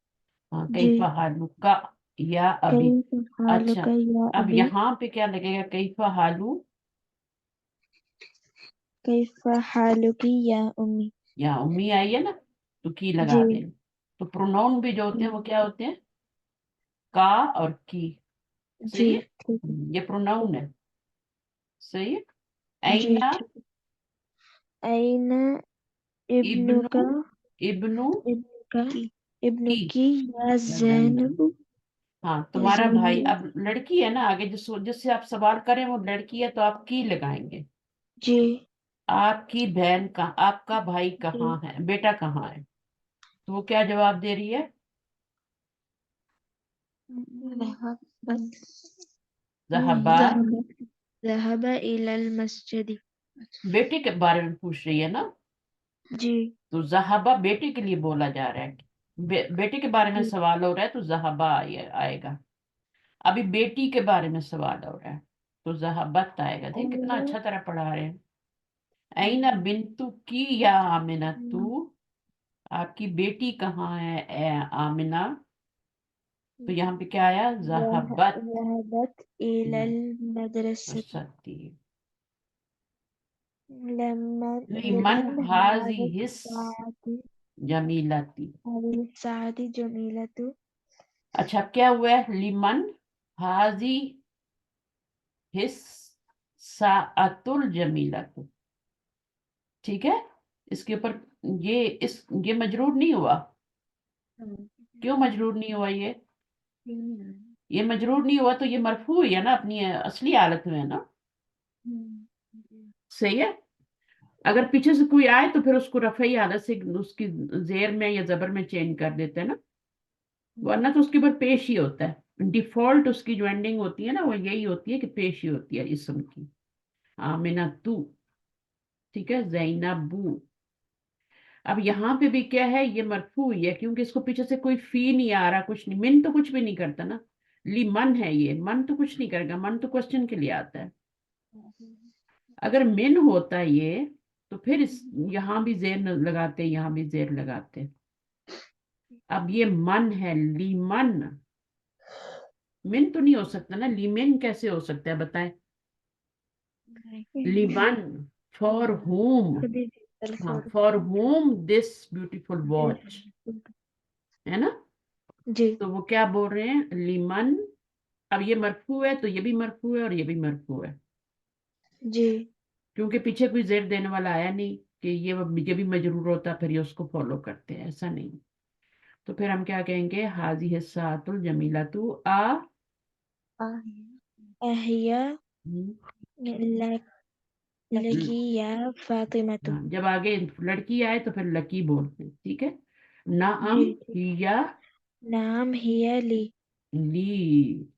हाँ, जी कैफा हालू का या अभी। कैफा अच्छा, हालुका या अब अबी यहाँ पे क्या लगेगा, कैफा हालू, कैफा हालुकी या उम्मी यहाँ उम्मी आई है ना, तो की जी लगा दें। तो प्रोनाउन भी जो होते हैं वो क्या होते हैं, का और की, जी सही है। ठीक है ये प्रोनाउन है, सही है। जी ऐना, ठीक है ऐना इब्नु, इब्नुका इब्नु इब्नुका की, इब्नुकी या या जैनब। ज़ैनब हाँ, या तुम्हारा भाई, ज़ैनब अब लड़की है ना, आगे जिससे आप सवाल करें वो लड़की है तो आप की लगाएंगे। जी आपकी बहन कहाँ, आपका भाई जी कहाँ है, बेटा कहाँ है, तो वो क्या जवाब दे रही है, जहाबा। ذهب ذهب إلى المسجد बेटे के बारे में पूछ रही है ना, जी तो जहाबा बेटे के लिए बोला जा रहा है। बेटे के बारे में जी सवाल हो रहा है तो जहाबा आएगा। अभी बेटी के बारे में सवाल हो रहा है तो जहाबत आएगा। देख कितना अच्छा तरह पढ़ा रहे हैं। ऐना बिन्तु की या आमिना तू, आपकी बेटी कहाँ है आमिना, तो यहाँ पे क्या आया, जहाबत ذهبت إلى المدرسة सती। लिमन لمن हाजी هذه हिस الساعة जमीलती। هذه الساعة جميلة अच्छा, अब क्या हुआ है, लिमन हाजी हिस साअतुल जमीलतु, ठीक है। इसके ऊपर ये मजरूर नहीं हुआ, क्यों मजरूर नहीं हुआ ये मजरूर नहीं हुआ तो ये मरफू है ना, अपनी असली हालत में है ना, सही है। अगर पीछे से कोई आए तो फिर उसको रफई हालत से उसकी जेर में या जबर में चेंज कर देते हैं ना, वरना तो उसके ऊपर पेश ही होता है। डिफॉल्ट उसकी जो एंडिंग होती है ना वो यही होती है कि पेश ही होती है इसम की। आमिना तू, ठीक है, जैनबू। अब यहाँ पे भी क्या है, ये मरफू हुई है क्योंकि इसको पीछे से कोई फी नहीं आ रहा, कुछ नहीं, मिन तो कुछ भी नहीं करता ना, ली मन है, ये मन तो कुछ नहीं करेगा, मन तो क्वेश्चन के लिए आता है। अगर मिन होता ये तो फिर इस यहाँ भी जेर लगाते, यहाँ भी जेर लगाते। अब ये मन है, लीमन, मिन तो नहीं हो सकता ना, लीमेन कैसे हो सकता है बताएं। लिमन, फॉर होम, हाँ, for home this beautiful watch, है ना। जी तो वो क्या बोल रहे हैं, लिमन। अब ये मरफू है तो ये भी मरफू है और ये भी मरफू है, जी क्योंकि पीछे कोई जेर देने वाला आया नहीं कि ये भी मजरूर होता फिर ये उसको फॉलो करते हैं, ऐसा नहीं। तो फिर हम क्या कहेंगे, हाजी हिस्सातुल जमीला तू आ, अहिया हम्म, लकी या फातिमा तो। हाँ, जब आगे लड़की आए तो फिर लकी बोलते हैं, ठीक है। नाम जी ठीक। हिया नाम हिया ली। ली,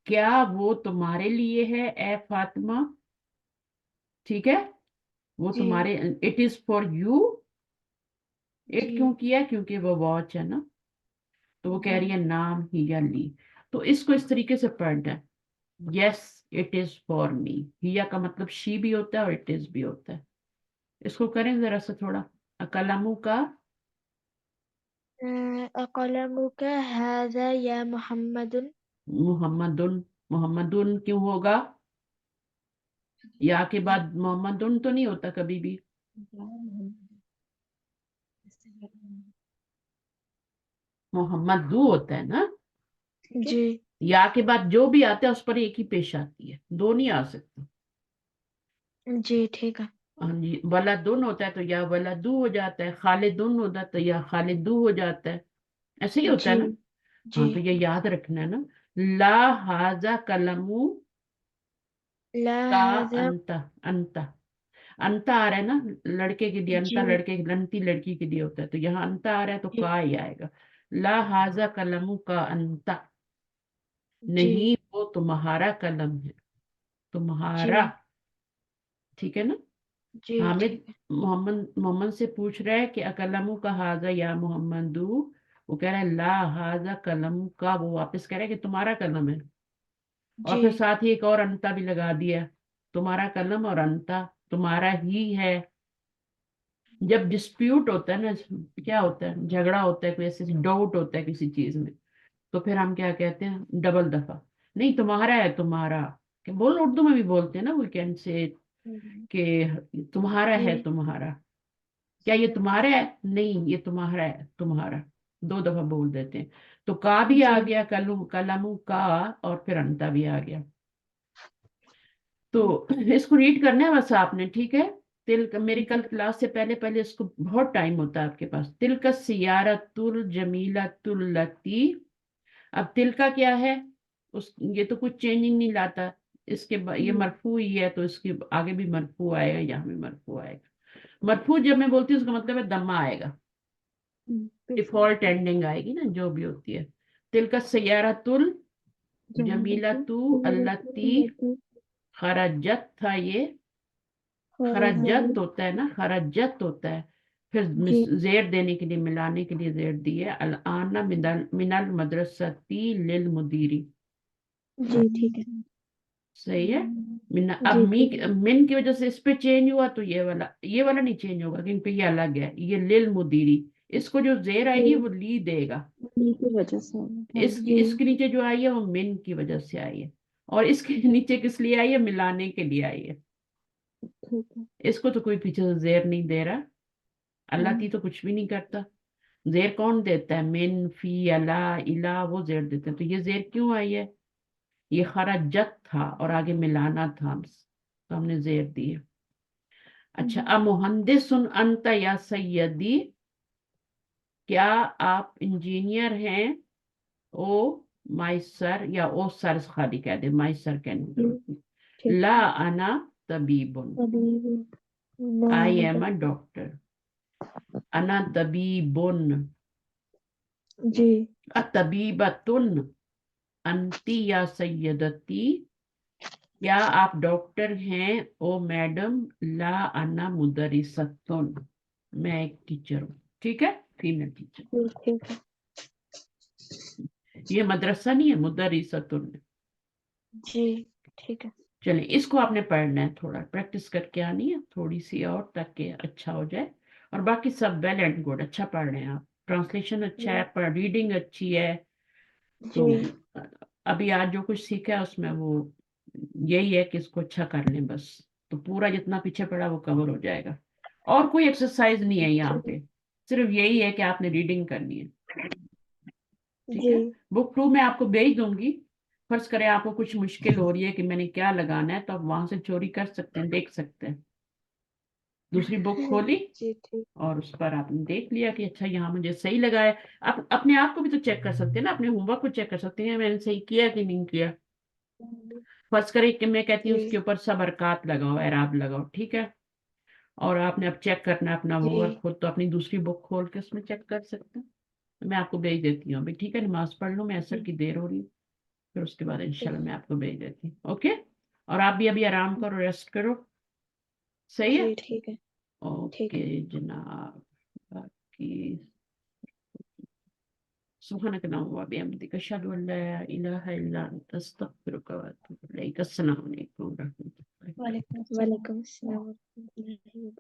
क्या वो तुम्हारे लिए है ए फातिमा, ठीक है, वो जी तुम्हारे, it is for you. It जी क्यों किया, क्योंकि वो वॉच है ना, तो वो कह रही है नाम हिया ली। तो इसको इस तरीके से पढ़ना है, yes it is for me, हिया का मतलब शी भी होता है और इट इज भी होता है। इसको करें जरा सा थोड़ा, कलमू का, अक़लमुका हाज़ा या मुहम्मदुन। मुहम्मदुन, मुहम्मदुन क्यों होगा, या के बाद मोहम्मदुन तो नहीं होता कभी भी, मोहम्मदू होता है ना। जी या के बाद जो भी आता है उस पर एक ही पेश आती है, दो नहीं आ सकते। जी ठीक है। हाँ जी, वलादुन होता है तो या वलादू हो जाता है, खालिदुन होता है तो या खालिदू हो जाता है, ऐसे ही होता जी है ना। जी हाँ, तो ये याद रखना है ना। ला हाजा कलमू ला का हाज़ा। अंता, अंता, अंता आ रहा है ना, लड़के के लिए अंता, जी लड़के अंती लड़की के लिए होता है, तो यहाँ अंता आ रहा है तो जी का ही आएगा। ला हाजा कलमू का अंता, जी नहीं वो तुम्हारा कलम है, जी तुम्हारा, ठीक है ना। जी हामिद ठीक है। मोहम्मद मोहम्मद से पूछ रहा है कि अकलमू का हाजा या मोहम्मदू, वो कह रहा है ला हाजा कलमू का, वो वापस कह रहा है कि तुम्हारा कलम है, और जी फिर साथ ही एक और अंता भी लगा दिया, तुम्हारा कलम और अंता तुम्हारा ही है। जब डिस्प्यूट होता है ना, क्या होता है, झगड़ा होता है, कोई ऐसे डाउट होता है किसी चीज में, तो फिर हम क्या कहते हैं, डबल दफा, नहीं तुम्हारा है, तुम्हारा, कि बोल उर्दू में भी बोलते हैं ना, वी कैन से कि तुम्हारा जी है, तुम्हारा, क्या ये तुम्हारा है, नहीं ये तुम्हारा है, तुम्हारा, दो दफा बोल देते हैं। तो का भी आ जी गया, कलम कलमू का, और फिर अंता भी आ गया। तो इसको रीड करना है बस आपने, ठीक है। मेरी कल क्लास से पहले पहले इसको बहुत टाइम होता है आपके पास। तिल का सियारतुल जमीलतुल लती, अब तिल का क्या है, उस ये तो कुछ चेंजिंग नहीं लाता, ये मरफू ही है तो इसके आगे भी मरफू आएगा, यहाँ भी मरफू आएगा। मरफू जब मैं बोलती हूँ उसका मतलब है दम्मा आएगा, डिफॉल्ट एंडिंग आएगी ना जो भी होती है। तिल का सियारतुल जमीलतु अल्लती खरजत था ये, खरजत होता है ना, खरजत होता है, फिर जी जेर देने के लिए, मिलाने के लिए जेर दी है, अल आना मिनल मदरसती लिल मुदीरी, जी ठीक है। सही है। मिन अब जी मी ठीक है। मिन की वजह से इस पे चेंज हुआ तो ये वाला नहीं चेंज होगा क्योंकि ये अलग है, ये लिल मुदीरी, इसको जो जेर जी आएगी वो ली देगा। उन्हीं की वजह से। हाँ जी इसके नीचे जो आई है वो मिन की वजह से आई है, और इसके नीचे किस लिए आई है, मिलाने के लिए आई है। ठीक है। इसको तो कोई पीछे से जेर नहीं दे रहा, अल्लाह की तो कुछ भी नहीं करता। जेर कौन देता है, मिन फी अला इला, वो जेर देते हैं, तो ये जेर क्यों आई है, ये खराजत था और आगे मिलाना था, तो हमने जेर दी है। अच्छा, अब मुहंदिसुन अंत या सैयदी, क्या आप इंजीनियर हैं, ओ माई सर, या ओ सर खाली कह दे, माई सर कहने की जी जरूरत नहीं। ठीक ला है। अना तबीबुन, अभी नो आई एम अ मतलब। डॉक्टर, अना तबीबुन, जी अतबीबतुन अंती या सैयदती, क्या आप डॉक्टर हैं ओ मैडम, ला अना मुदरिसतुन, میں ایک ٹیچر ہوں, ٹھیک ہے, فیمیل ٹیچر. جی ٹھیک ہے. یہ مدرسہ نہیں ہے, مدرسۃ. جی ٹھیک ہے. چلیں, اس کو آپ نے پڑھنا ہے, تھوڑا پریکٹس کر کے آنی ہے تھوڑی سی اور, تاکہ اچھا ہو جائے. اور باقی سب ویل اینڈ گڈ, اچھا پڑھ رہے ہیں آپ, ٹرانسلیشن اچھا جی ہے, ریڈنگ اچھی ہے. تو جی ابھی آج جو کچھ سیکھا ہے اس میں وہ یہی ہے کہ اس کو اچھا کر لیں بس, تو پورا جتنا پیچھے پڑا وہ کور ہو جائے گا. اور کوئی ایکسرسائز نہیں ہے یہاں پہ, صرف یہی ہے کہ آپ نے ریڈنگ کرنی ہے. ٹھیک جی ہے, بک 2 میں آپ کو بھیج دوں گی. فرض کریں آپ کو کچھ مشکل ہو رہی ہے کہ میں نے کیا لگانا ہے, تو آپ وہاں سے چوری کر سکتے ہیں, دیکھ سکتے ہیں. دوسری بک کھولی جی ٹھیک. اور اس پر آپ نے دیکھ لیا کہ اچھا یہاں مجھے صحیح لگا ہے. آپ اپنے آپ کو بھی تو چیک کر سکتے ہیں نا, اپنے ہوم ورک کو چیک کر سکتے ہیں میں نے صحیح کیا کہ نہیں کیا. فرض کریں کہ میں کہتی ہوں اس جی کے اوپر صبرکات لگاؤ, اعراب لگاؤ, ٹھیک ہے, اور آپ نے اب چیک کرنا ہے اپنا ہوم جی ورک خود, تو اپنی دوسری بک کھول کے اس میں چیک کر سکتے ہیں. میں آپ کو بھیج دیتی ہوں ابھی, ٹھیک ہے, نماز پڑھ لوں, میں عصر کی دیر ہو رہی ہے, پھر اس کے بعد انشاءاللہ میں آپ کو بھیج دیتی ہوں. اوکے, اور آپ بھی ابھی آرام کرو, ریسٹ کرو, صحیح ہے. جی ٹھیک ہے. ٹھیک اوکے ہے. جناب, باقی سبحانك اللهم وبحمدك اشهد ان لا اله الا انت استغفرك واتوب اليك. السلام علیکم ورحمۃ اللہ. وعلیکم السلام ورحمۃ اللہ وبرکاتہ.